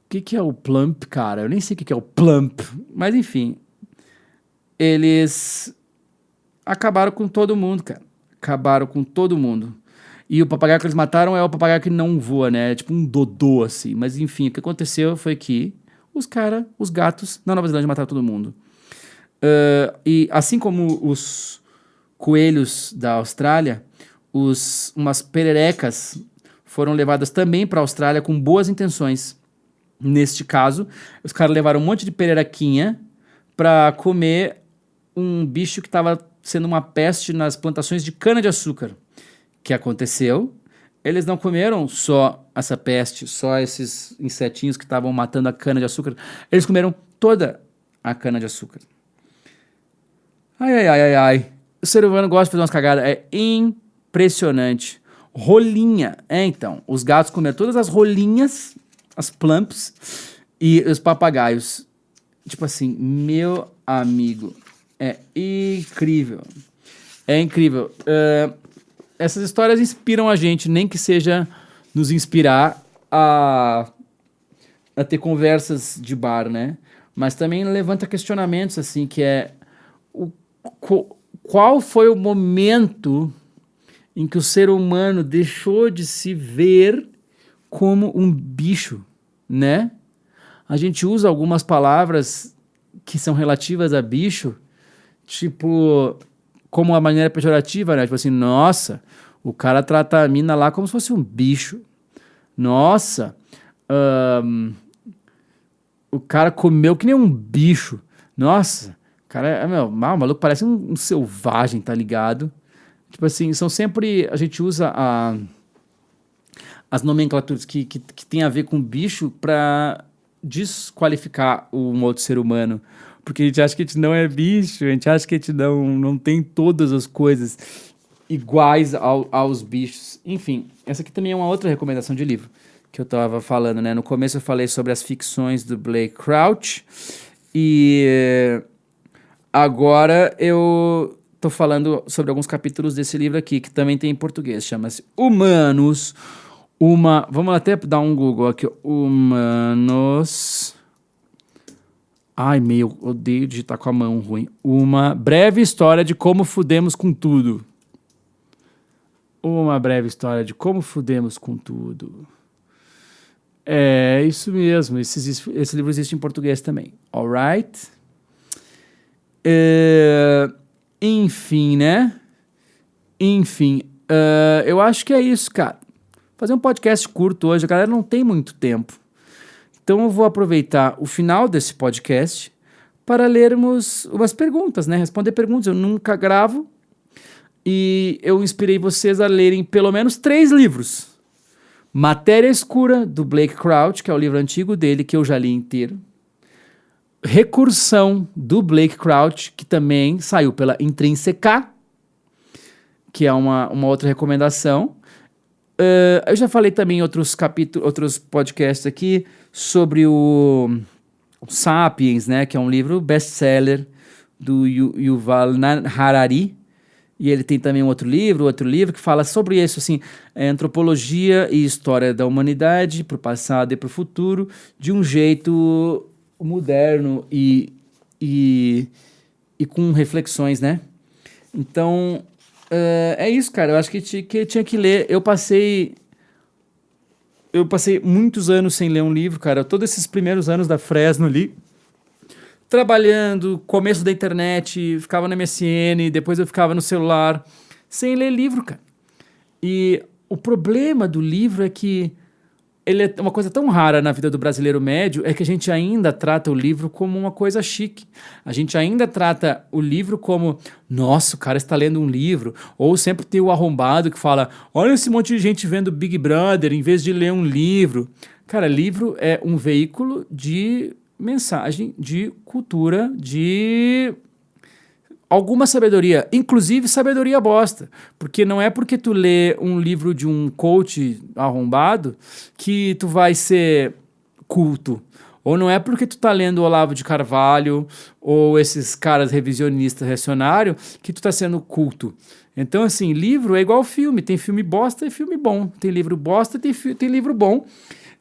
O que é o plump, cara? Eu nem sei o que é o plump, mas enfim. Eles acabaram com todo mundo, cara. Acabaram com todo mundo. E o papagaio que eles mataram é o papagaio que não voa, né? É tipo um dodô, assim. Mas enfim, o que aconteceu foi que os gatos na Nova Zelândia mataram todo mundo. E assim como os coelhos da Austrália, umas pererecas foram levadas também para a Austrália com boas intenções. Neste caso, os caras levaram um monte de pererequinha para comer um bicho que estava sendo uma peste nas plantações de cana-de-açúcar. O que aconteceu? Eles não comeram só essa peste, só esses insetinhos que estavam matando a cana-de-açúcar. Eles comeram toda a cana-de-açúcar. Ai. O ser humano gosta de fazer umas cagadas. É impressionante. Rolinha. Então, os gatos comeram todas as rolinhas, as plumps, e os papagaios. Tipo assim, meu amigo, é incrível. É incrível. Essas histórias inspiram a gente, nem que seja nos inspirar a ter conversas de bar, né? Mas também levanta questionamentos, assim, que é... Qual foi o momento em que o ser humano deixou de se ver como um bicho, né? A gente usa algumas palavras que são relativas a bicho, tipo, como uma maneira pejorativa, né? Tipo assim, nossa, o cara trata a mina lá como se fosse um bicho. Nossa, o cara comeu que nem um bicho. Nossa, o cara, o maluco parece um selvagem, tá ligado? Tipo assim, são sempre... A gente usa as nomenclaturas que tem a ver com bicho para desqualificar um outro ser humano. Porque a gente acha que a gente não é bicho, a gente acha que a gente não tem todas as coisas iguais aos bichos. Enfim, essa aqui também é uma outra recomendação de livro que eu tava falando, né? No começo eu falei sobre as ficções do Blake Crouch e agora eu tô falando sobre alguns capítulos desse livro aqui, que também tem em português, chama-se Humanos, vamos até dar um Google aqui, Humanos... Ai, odeio digitar com a mão ruim. Uma breve história de como fudemos com tudo. Uma breve história de como fudemos com tudo. É isso mesmo. Esse livro existe em português também. Alright? Enfim, né? Enfim. Eu acho que é isso, cara. Fazer um podcast curto hoje. A galera não tem muito tempo. Então eu vou aproveitar o final desse podcast para lermos umas perguntas, né? Responder perguntas. Eu nunca gravo e eu inspirei vocês a lerem pelo menos 3 livros. Matéria Escura, do Blake Crouch, que é o livro antigo dele, que eu já li inteiro. Recursão, do Blake Crouch, que também saiu pela Intrínseca, que é uma outra recomendação. Eu já falei também em outros podcasts aqui sobre o Sapiens, né, que é um livro best-seller do Yuval Harari. E ele tem também outro livro que fala sobre isso, assim, antropologia e história da humanidade, para o passado e para o futuro, de um jeito moderno e com reflexões, né? Então, é isso, cara. Eu acho que tinha que ler. Eu passei muitos anos sem ler um livro, cara. Todos esses primeiros anos da Fresno ali, trabalhando, começo da internet, ficava no MSN, depois eu ficava no celular, sem ler livro, cara. E o problema do livro é que ele é uma coisa tão rara na vida do brasileiro médio, é que a gente ainda trata o livro como uma coisa chique. A gente ainda trata o livro como, nossa, o cara está lendo um livro. Ou sempre tem o arrombado que fala, olha esse monte de gente vendo Big Brother em vez de ler um livro. Cara, livro é um veículo de mensagem, de cultura, de alguma sabedoria, inclusive sabedoria bosta, porque não é porque tu lê um livro de um coach arrombado que tu vai ser culto, ou não é porque tu tá lendo Olavo de Carvalho ou esses caras revisionistas reacionários que tu tá sendo culto. Então, assim, livro é igual filme, tem filme bosta e filme bom, tem livro bosta e tem livro bom,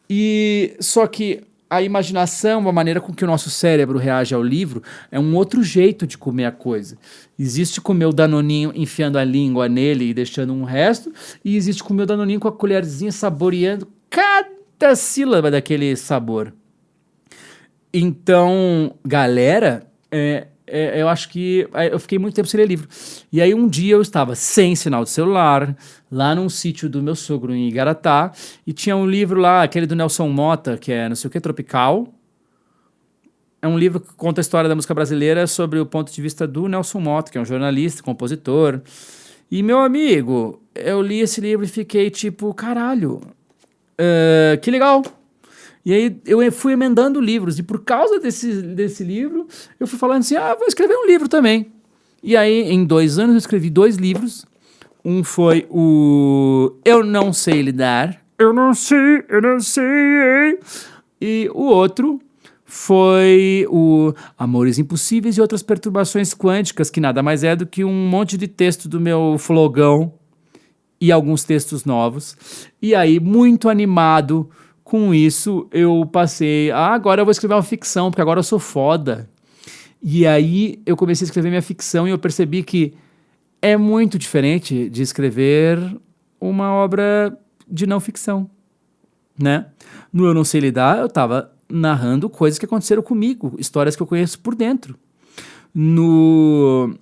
e só que a imaginação, a maneira com que o nosso cérebro reage ao livro, é um outro jeito de comer a coisa. Existe comer o danoninho enfiando a língua nele e deixando um resto, e existe comer o danoninho com a colherzinha saboreando cada sílaba daquele sabor. Então, galera, eu acho que eu fiquei muito tempo sem ler livro. E aí um dia eu estava sem sinal de celular, lá num sítio do meu sogro em Igaratá, e tinha um livro lá, aquele do Nelson Motta, que é não sei o que, Tropical. É um livro que conta a história da música brasileira sobre o ponto de vista do Nelson Motta, que é um jornalista, compositor. E, meu amigo, eu li esse livro e fiquei tipo, caralho, que legal. E aí eu fui emendando livros, e por causa desse livro, eu fui falando assim, vou escrever um livro também. E aí, em 2 anos, eu escrevi 2 livros. Um foi o Eu Não Sei Lidar. Eu não sei. E o outro foi o Amores Impossíveis e Outras Perturbações Quânticas, que nada mais é do que um monte de texto do meu flogão e alguns textos novos. E aí, muito animado com isso, eu passei, agora eu vou escrever uma ficção, porque agora eu sou foda. E aí eu comecei a escrever minha ficção e eu percebi que é muito diferente de escrever uma obra de não ficção, né? No Eu Não Sei Lidar, eu tava narrando coisas que aconteceram comigo, histórias que eu conheço por dentro. No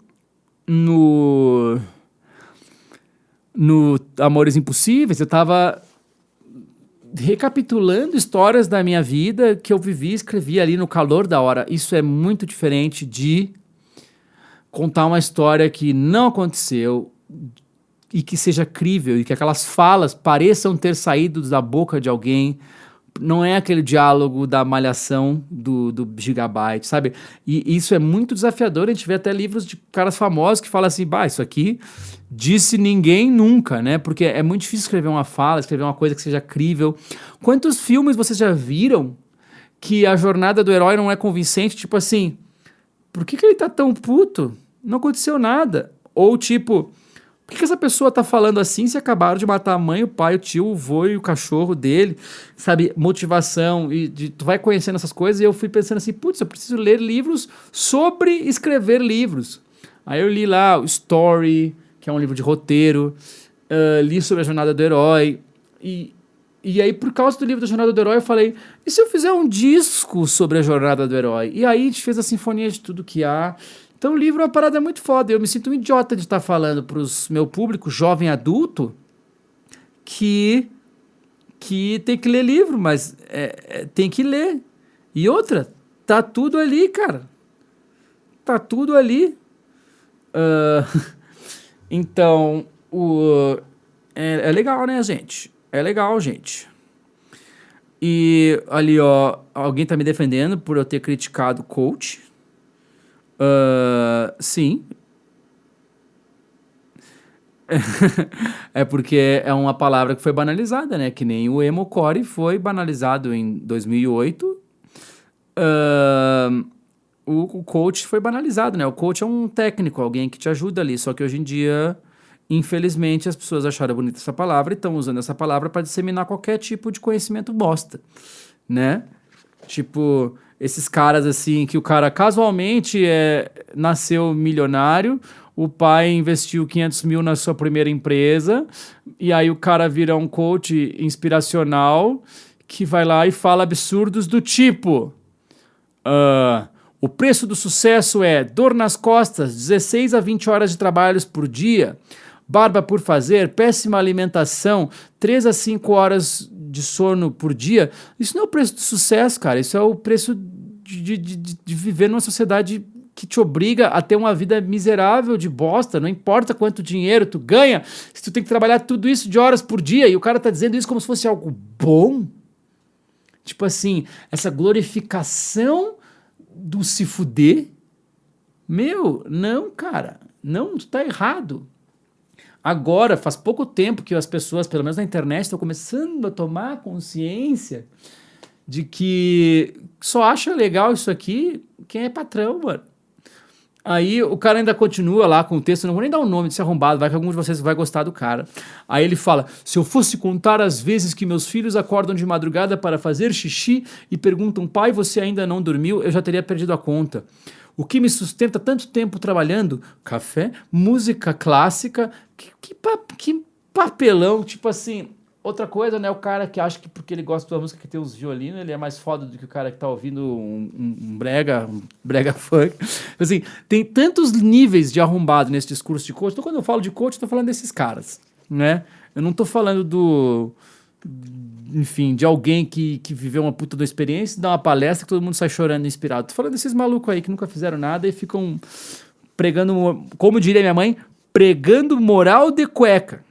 Amores Impossíveis, eu tava recapitulando histórias da minha vida que eu vivi e escrevi ali no calor da hora. Isso é muito diferente de contar uma história que não aconteceu e que seja crível e que aquelas falas pareçam ter saído da boca de alguém. Não é aquele diálogo da malhação do Gigabyte, sabe? E isso é muito desafiador. A gente vê até livros de caras famosos que falam assim, isso aqui disse ninguém nunca, né? Porque é muito difícil escrever uma fala, escrever uma coisa que seja crível. Quantos filmes vocês já viram que a jornada do herói não é convincente? Tipo assim, por que ele tá tão puto? Não aconteceu nada. Ou tipo, por que essa pessoa tá falando assim se acabaram de matar a mãe, o pai, o tio, o vô e o cachorro dele? Sabe, motivação. Tu vai conhecendo essas coisas e eu fui pensando assim, putz, eu preciso ler livros sobre escrever livros. Aí eu li lá o Story, que é um livro de roteiro, li sobre a jornada do herói, e aí por causa do livro da jornada do herói eu falei, e se eu fizer um disco sobre a jornada do herói? E aí a gente fez a sinfonia de tudo que há. Então o livro é uma parada muito foda, eu me sinto um idiota de estar falando pros meu público, jovem adulto, que tem que ler livro, mas tem que ler. E outra, tá tudo ali, cara. tá tudo ali. Então, é legal, né, gente? É legal, gente. E ali, ó, alguém tá me defendendo por eu ter criticado coach. Sim. É porque é uma palavra que foi banalizada, né? Que nem o emocore foi banalizado em 2008. O coach foi banalizado, né? O coach é um técnico, alguém que te ajuda ali. Só que hoje em dia, infelizmente, as pessoas acharam bonita essa palavra e estão usando essa palavra para disseminar qualquer tipo de conhecimento bosta, né? Tipo, esses caras assim, que o cara casualmente nasceu milionário, o pai investiu 500 mil na sua primeira empresa, e aí o cara vira um coach inspiracional que vai lá e fala absurdos do tipo... o preço do sucesso é dor nas costas, 16 a 20 horas de trabalho por dia, barba por fazer, péssima alimentação, 3 a 5 horas de sono por dia. Isso não é o preço do sucesso, cara. Isso é o preço de viver numa sociedade que te obriga a ter uma vida miserável de bosta. Não importa quanto dinheiro tu ganha, se tu tem que trabalhar tudo isso de horas por dia, e o cara tá dizendo isso como se fosse algo bom. Tipo assim, essa glorificação do se fuder. Meu, não, cara. Não, tu tá errado. Agora, faz pouco tempo que as pessoas, pelo menos na internet, estão começando a tomar consciência de que só acha legal isso aqui quem é patrão, mano. Aí o cara ainda continua lá com o texto, não vou nem dar o nome desse arrombado, vai que algum de vocês vai gostar do cara. Aí ele fala, se eu fosse contar as vezes que meus filhos acordam de madrugada para fazer xixi e perguntam, pai, você ainda não dormiu? Eu já teria perdido a conta. O que me sustenta tanto tempo trabalhando? Café, música clássica, que papelão, tipo assim... Outra coisa, né, o cara que acha que porque ele gosta da música que tem os violinos, ele é mais foda do que o cara que tá ouvindo um brega funk. Assim, tem tantos níveis de arrombado nesse discurso de coach. Então, quando eu falo de coach, eu tô falando desses caras, né? Eu não tô falando enfim, de alguém que viveu uma puta da experiência, dá uma palestra que todo mundo sai chorando inspirado. Tô falando desses malucos aí que nunca fizeram nada e ficam pregando, como diria minha mãe, pregando moral de cueca.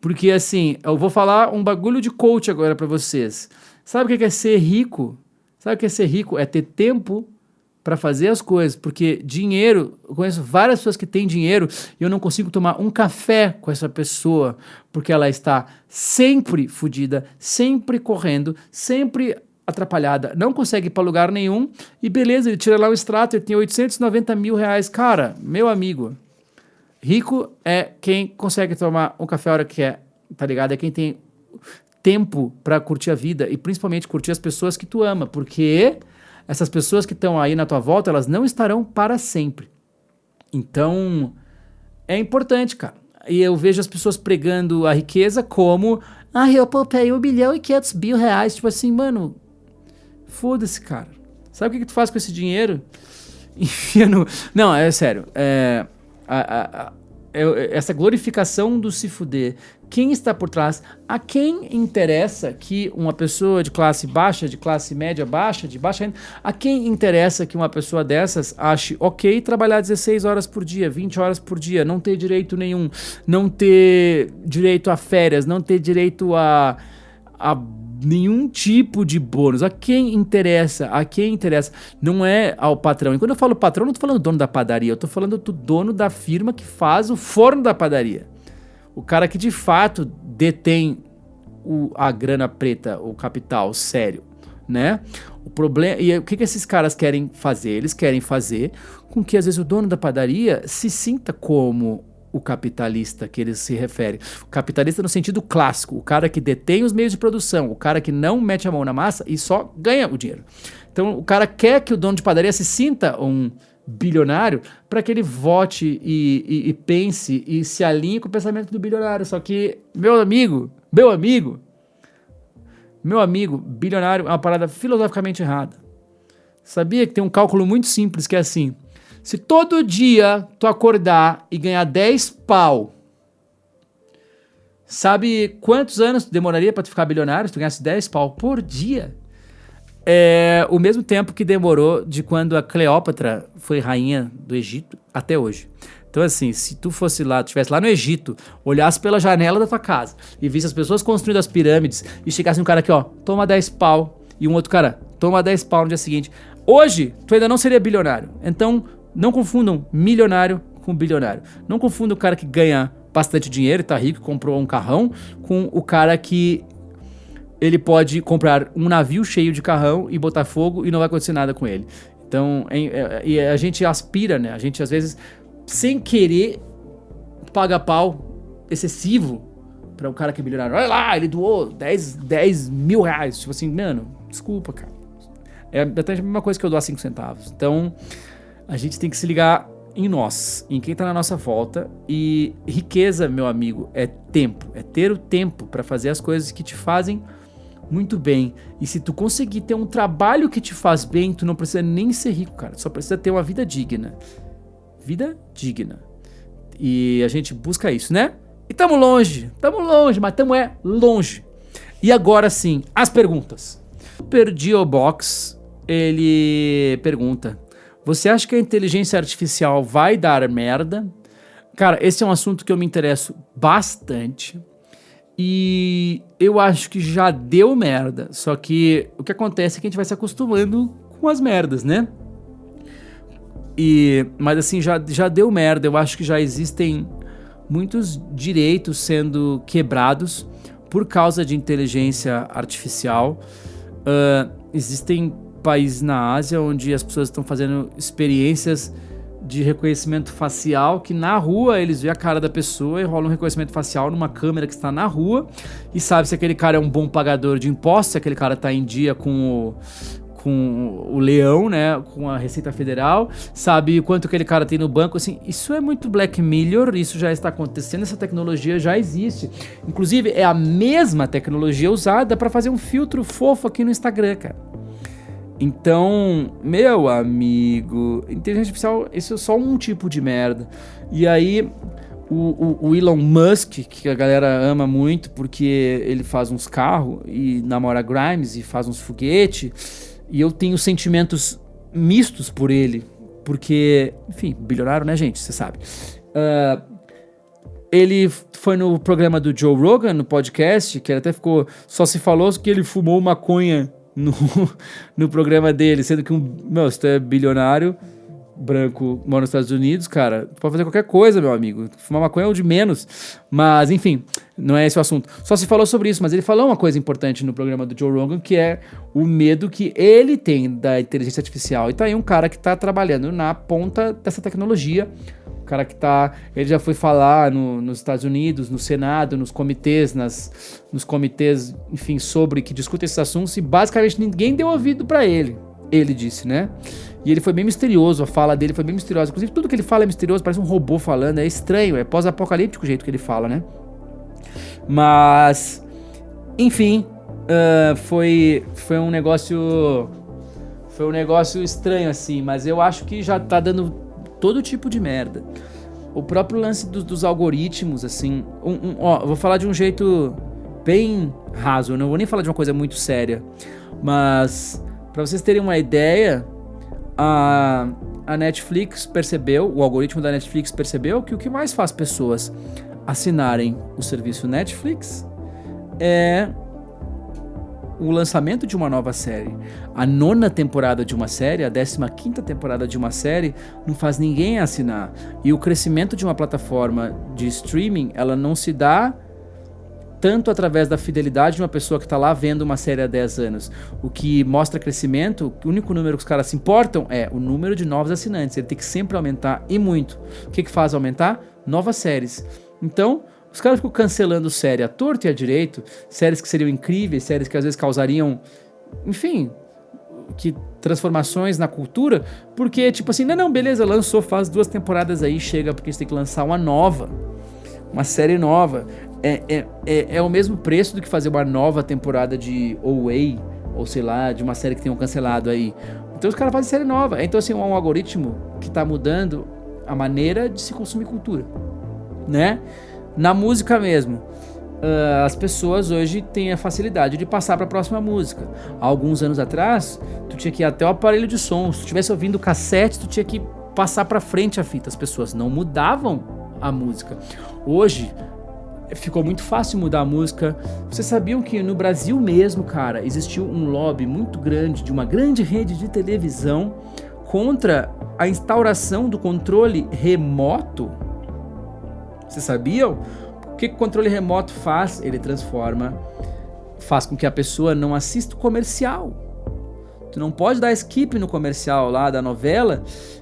Porque, assim, eu vou falar um bagulho de coach agora pra vocês. Sabe o que é ser rico? Sabe o que é ser rico? É ter tempo pra fazer as coisas. Porque dinheiro, eu conheço várias pessoas que têm dinheiro e eu não consigo tomar um café com essa pessoa porque ela está sempre fodida, sempre correndo, sempre atrapalhada, não consegue ir pra lugar nenhum e beleza, ele tira lá o extrato, ele tem 890 mil reais. Cara, meu amigo... Rico é quem consegue tomar um café a hora que quer, tá ligado? É quem tem tempo pra curtir a vida e principalmente curtir as pessoas que tu ama, porque essas pessoas que estão aí na tua volta, elas não estarão para sempre. Então, é importante, cara. E eu vejo as pessoas pregando a riqueza como eu poupei 1.500 mil reais. Tipo assim, mano, foda-se, cara. Sabe o que tu faz com esse dinheiro? Enfia no... Não, é sério. Essa glorificação do se fuder, quem está por trás? A quem interessa que uma pessoa de classe baixa, de classe média baixa, de baixa renda, a quem interessa que uma pessoa dessas ache ok trabalhar 16 horas por dia, 20 horas por dia, não ter direito nenhum, não ter direito a férias, não ter direito a nenhum tipo de bônus. A quem interessa? A quem interessa? Não é ao patrão. E quando eu falo patrão, eu não tô falando do dono da padaria, eu tô falando do dono da firma que faz o forno da padaria. O cara que de fato detém a grana preta, o capital sério, né? O problema, e o que esses caras querem fazer? Eles querem fazer com que às vezes o dono da padaria se sinta como o capitalista que ele se refere. O capitalista no sentido clássico, o cara que detém os meios de produção, o cara que não mete a mão na massa e só ganha o dinheiro. Então o cara quer que o dono de padaria se sinta um bilionário para que ele vote e pense e se alinhe com o pensamento do bilionário. Só que, meu amigo, bilionário é uma parada filosoficamente errada. Sabia que tem um cálculo muito simples que é assim: se todo dia tu acordar e ganhar 10 pau, sabe quantos anos tu demoraria pra tu ficar bilionário se tu ganhasse 10 pau por dia? É o mesmo tempo que demorou de quando a Cleópatra foi rainha do Egito até hoje. Então, assim, se tu fosse lá, tu estivesse lá no Egito, olhasse pela janela da tua casa e visse as pessoas construindo as pirâmides e chegasse um cara aqui, ó, toma 10 pau, e um outro cara, toma 10 pau no dia seguinte. Hoje, tu ainda não seria bilionário. Então, não confundam milionário com bilionário. Não confundam o cara que ganha bastante dinheiro e tá rico, comprou um carrão, com o cara que ele pode comprar um navio cheio de carrão e botar fogo e não vai acontecer nada com ele. Então, e a gente aspira, né? A gente, às vezes, sem querer, paga pau excessivo pra um cara que é bilionário. Olha lá, ele doou 10 mil reais. Tipo assim, mano, desculpa, cara. É até a mesma coisa que eu doar 5 centavos. Então, a gente tem que se ligar em nós, em quem tá na nossa volta. E riqueza, meu amigo, é tempo. É ter o tempo pra fazer as coisas que te fazem muito bem. E se tu conseguir ter um trabalho que te faz bem, tu não precisa nem ser rico, cara. Tu só precisa ter uma vida digna. Vida digna. E a gente busca isso, né? E tamo longe, mas tamo longe. E agora sim, as perguntas. O Perdiobox, ele pergunta: você acha que a inteligência artificial vai dar merda? Cara, esse é um assunto que eu me interesso bastante. E eu acho que já deu merda. Só que o que acontece é que a gente vai se acostumando com as merdas, né? Mas assim, já deu merda. Eu acho que já existem muitos direitos sendo quebrados por causa de inteligência artificial. Existem países na Ásia onde as pessoas estão fazendo experiências de reconhecimento facial, que na rua eles veem a cara da pessoa e rola um reconhecimento facial numa câmera que está na rua e sabe se aquele cara é um bom pagador de impostos, se aquele cara está em dia com o leão, né, com a Receita Federal, sabe quanto aquele cara tem no banco, assim, isso é muito Black Mirror, isso já está acontecendo, essa tecnologia já existe. Inclusive, é a mesma tecnologia usada para fazer um filtro fofo aqui no Instagram, cara. Então, meu amigo, inteligência artificial, isso é só um tipo de merda. E aí, o Elon Musk, que a galera ama muito, porque ele faz uns carros e namora Grimes e faz uns foguetes, e eu tenho sentimentos mistos por ele, porque, enfim, bilionário, né, gente? Você sabe. Ele foi no programa do Joe Rogan, no podcast, que ele até ficou... Só se falou que ele fumou maconha no programa dele, sendo que se tu é bilionário, branco, mora nos Estados Unidos, cara, tu pode fazer qualquer coisa, meu amigo. Fumar maconha é o de menos. Mas, enfim, não é esse o assunto. Só se falou sobre isso, mas ele falou uma coisa importante no programa do Joe Rogan, que é o medo que ele tem da inteligência artificial. E tá aí um cara que tá trabalhando na ponta dessa tecnologia. O cara que tá... Ele já foi falar nos Estados Unidos, no Senado, nos comitês, nos comitês, enfim, sobre que discutem esses assuntos, e basicamente ninguém deu ouvido pra ele. Ele disse, né? E ele foi bem misterioso, a fala dele foi bem misteriosa. Inclusive, tudo que ele fala é misterioso, parece um robô falando, é estranho, é pós-apocalíptico o jeito que ele fala, né? Mas, enfim, foi um negócio estranho, assim, mas eu acho que já tá dando todo tipo de merda. O próprio lance dos algoritmos, assim, eu vou falar de um jeito bem raso, eu não vou nem falar de uma coisa muito séria, mas pra vocês terem uma ideia, a Netflix percebeu, o algoritmo da Netflix percebeu que o que mais faz pessoas assinarem o serviço Netflix é o lançamento de uma nova série. A 9ª temporada de uma série, a 15ª temporada de uma série, não faz ninguém assinar. E o crescimento de uma plataforma de streaming, ela não se dá tanto através da fidelidade de uma pessoa que está lá vendo uma série há 10 anos. O que mostra crescimento, o único número que os caras se importam é o número de novos assinantes. Ele tem que sempre aumentar, e muito. O que faz aumentar? Novas séries. Então, os caras ficam cancelando série à torto e à direito, séries que seriam incríveis, séries que às vezes causariam, enfim, transformações na cultura, porque tipo assim, não, beleza, lançou, faz 2 temporadas aí, chega, porque a gente tem que lançar uma série nova. É o mesmo preço do que fazer uma nova temporada de OA, ou sei lá, de uma série que tenham cancelado aí. Então os caras fazem série nova. Então assim, é um algoritmo que tá mudando a maneira de se consumir cultura, né? Na música mesmo, as pessoas hoje têm a facilidade de passar para a próxima música. Há alguns anos atrás, tu tinha que ir até o aparelho de som. Se tu estivesse ouvindo cassete, tu tinha que passar para frente a fita. As pessoas não mudavam a música. Hoje, ficou muito fácil mudar a música. Vocês sabiam que no Brasil mesmo, cara, existiu um lobby muito grande de uma grande rede de televisão contra a instauração do controle remoto? Vocês sabiam? O que o controle remoto faz? Ele faz com que a pessoa não assista o comercial. Tu não pode dar skip no comercial lá da novela,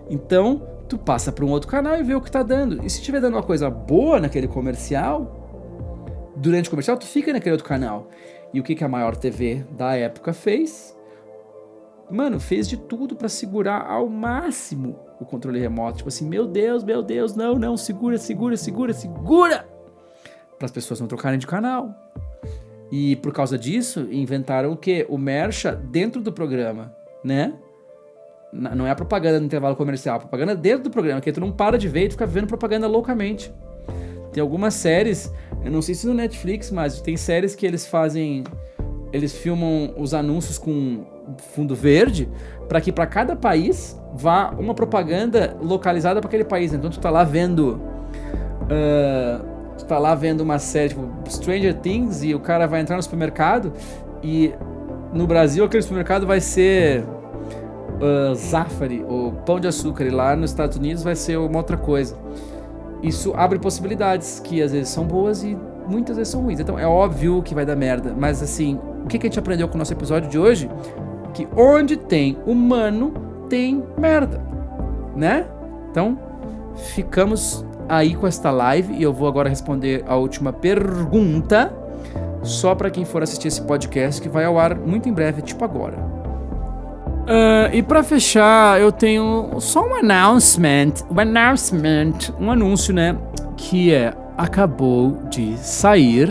então tu passa para um outro canal e vê o que tá dando. E se estiver dando uma coisa boa naquele comercial, durante o comercial, tu fica naquele outro canal. E o que a maior TV da época fez? Mano, fez de tudo para segurar ao máximo o controle remoto. Tipo assim, meu Deus, não, segura. Para as pessoas não trocarem de canal. E por causa disso, inventaram o quê? O mercha dentro do programa, né? Não é a propaganda no intervalo comercial, a propaganda dentro do programa, que tu não para de ver e tu fica vendo propaganda loucamente. Tem algumas séries, eu não sei se no Netflix, mas tem séries que eles filmam os anúncios com fundo verde, para que para cada país vá uma propaganda localizada para aquele país. Então tu tá lá vendo uma série tipo Stranger Things e o cara vai entrar no supermercado e no Brasil aquele supermercado vai ser Zafari ou Pão de Açúcar, e lá nos Estados Unidos vai ser uma outra coisa. Isso abre possibilidades que às vezes são boas e muitas vezes são ruins. Então é óbvio que vai dar merda, mas assim, o que a gente aprendeu com o nosso episódio de hoje? Que onde tem humano tem merda, né? Então ficamos aí com esta live e eu vou agora responder a última pergunta, só para quem for assistir esse podcast, que vai ao ar muito em breve, tipo agora. E para fechar, eu tenho só um anúncio, né? Que acabou de sair.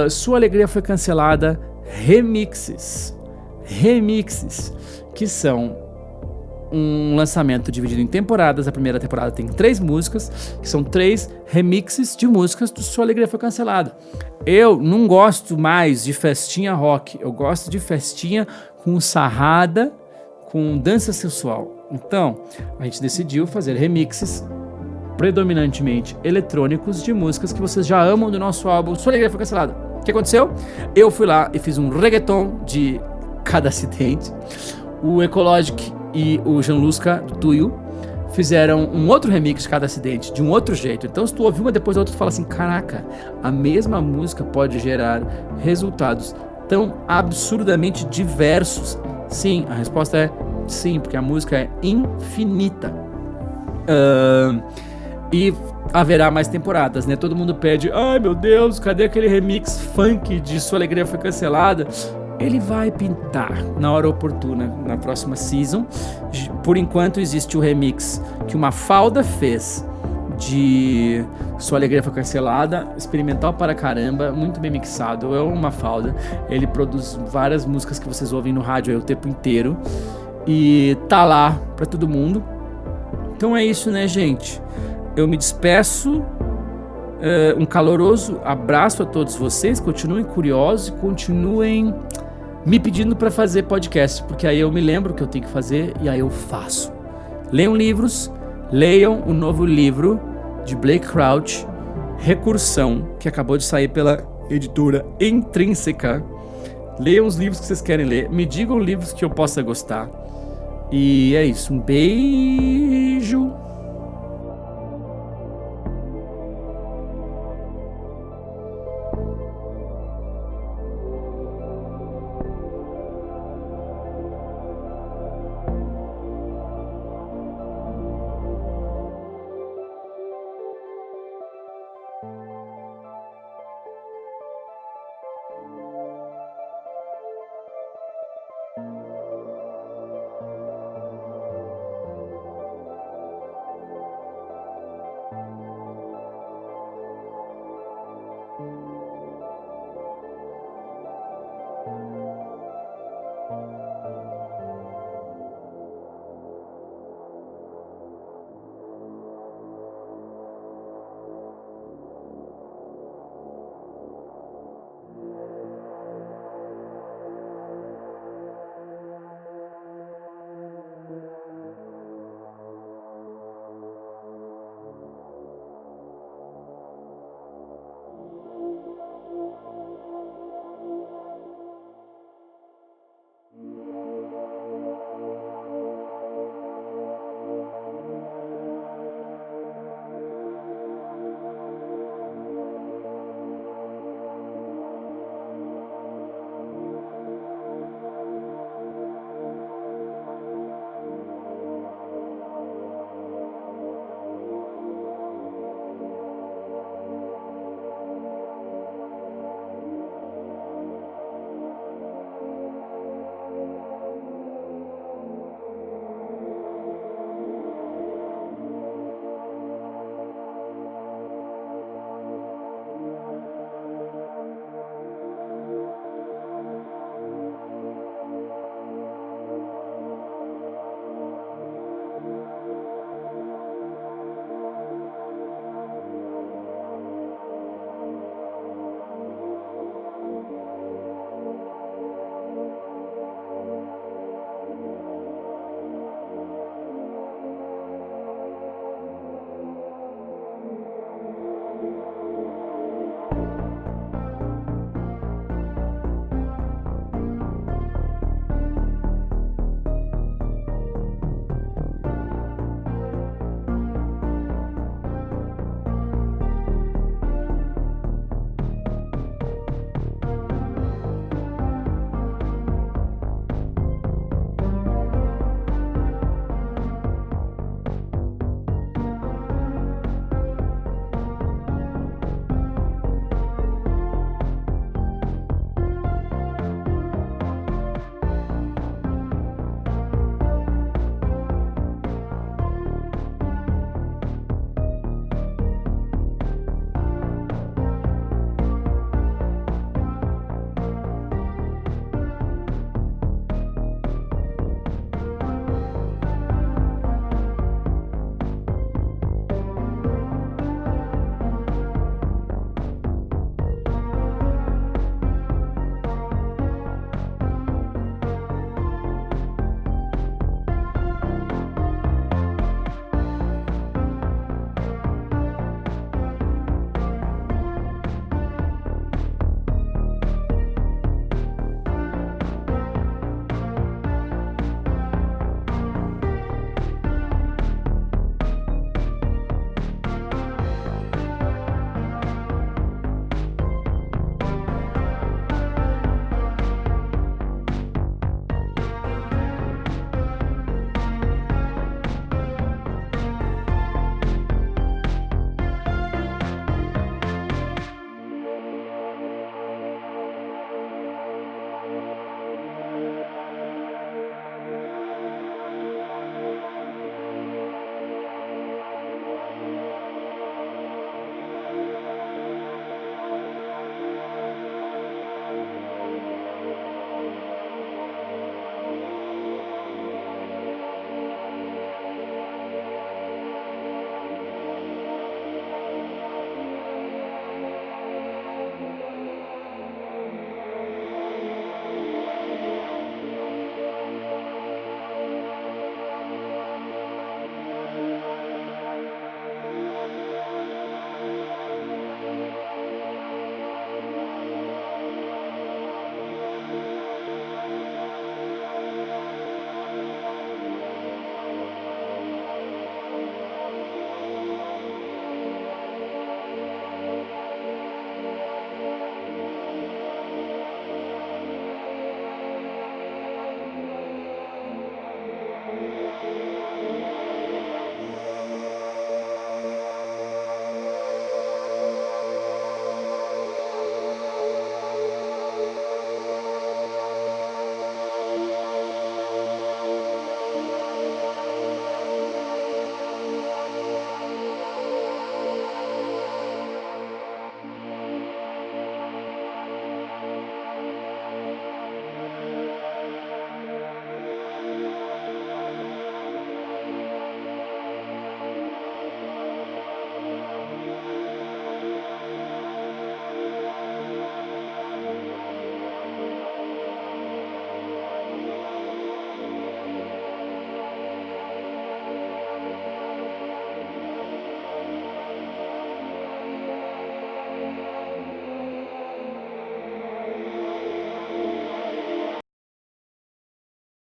Sua Alegria Foi Cancelada Remixes, que são um lançamento dividido em temporadas. A primeira temporada tem 3 músicas, que são 3 remixes de músicas do Sua Alegria Foi Cancelada. Eu não gosto mais de festinha rock, eu gosto de festinha com sarrada, com dança sensual. Então, a gente decidiu fazer remixes predominantemente eletrônicos de músicas que vocês já amam do nosso álbum Sua Alegria Foi Cancelada. O que aconteceu? Eu fui lá e fiz um reggaeton de Cada Acidente. O Ecologic e o Janluska do Tuyo fizeram um outro remix de Cada Acidente, de um outro jeito. Então, se tu ouvir uma depois da outra, tu fala assim, caraca, a mesma música pode gerar resultados tão absurdamente diversos. Sim, a resposta é sim, porque a música é infinita. E haverá mais temporadas, né? Todo mundo pede, ai meu Deus, cadê aquele remix funk de Sua Alegria Foi Cancelada? Ele vai pintar na hora oportuna, na próxima season. Por enquanto existe o remix que uma Mafalda fez de Sua Alegria Foi Cancelada, experimental para caramba, muito bem mixado. É uma Mafalda, ele produz várias músicas que vocês ouvem no rádio aí o tempo inteiro e tá lá pra todo mundo. Então é isso, né, gente? Eu me despeço, um caloroso abraço a todos vocês, continuem curiosos e continuem me pedindo para fazer podcast, porque aí eu me lembro que eu tenho que fazer e aí eu faço. Leiam livros, leiam o novo livro de Blake Crouch, Recursão, que acabou de sair pela editora Intrínseca. Leiam os livros que vocês querem ler, me digam livros que eu possa gostar. E é isso, um beijo.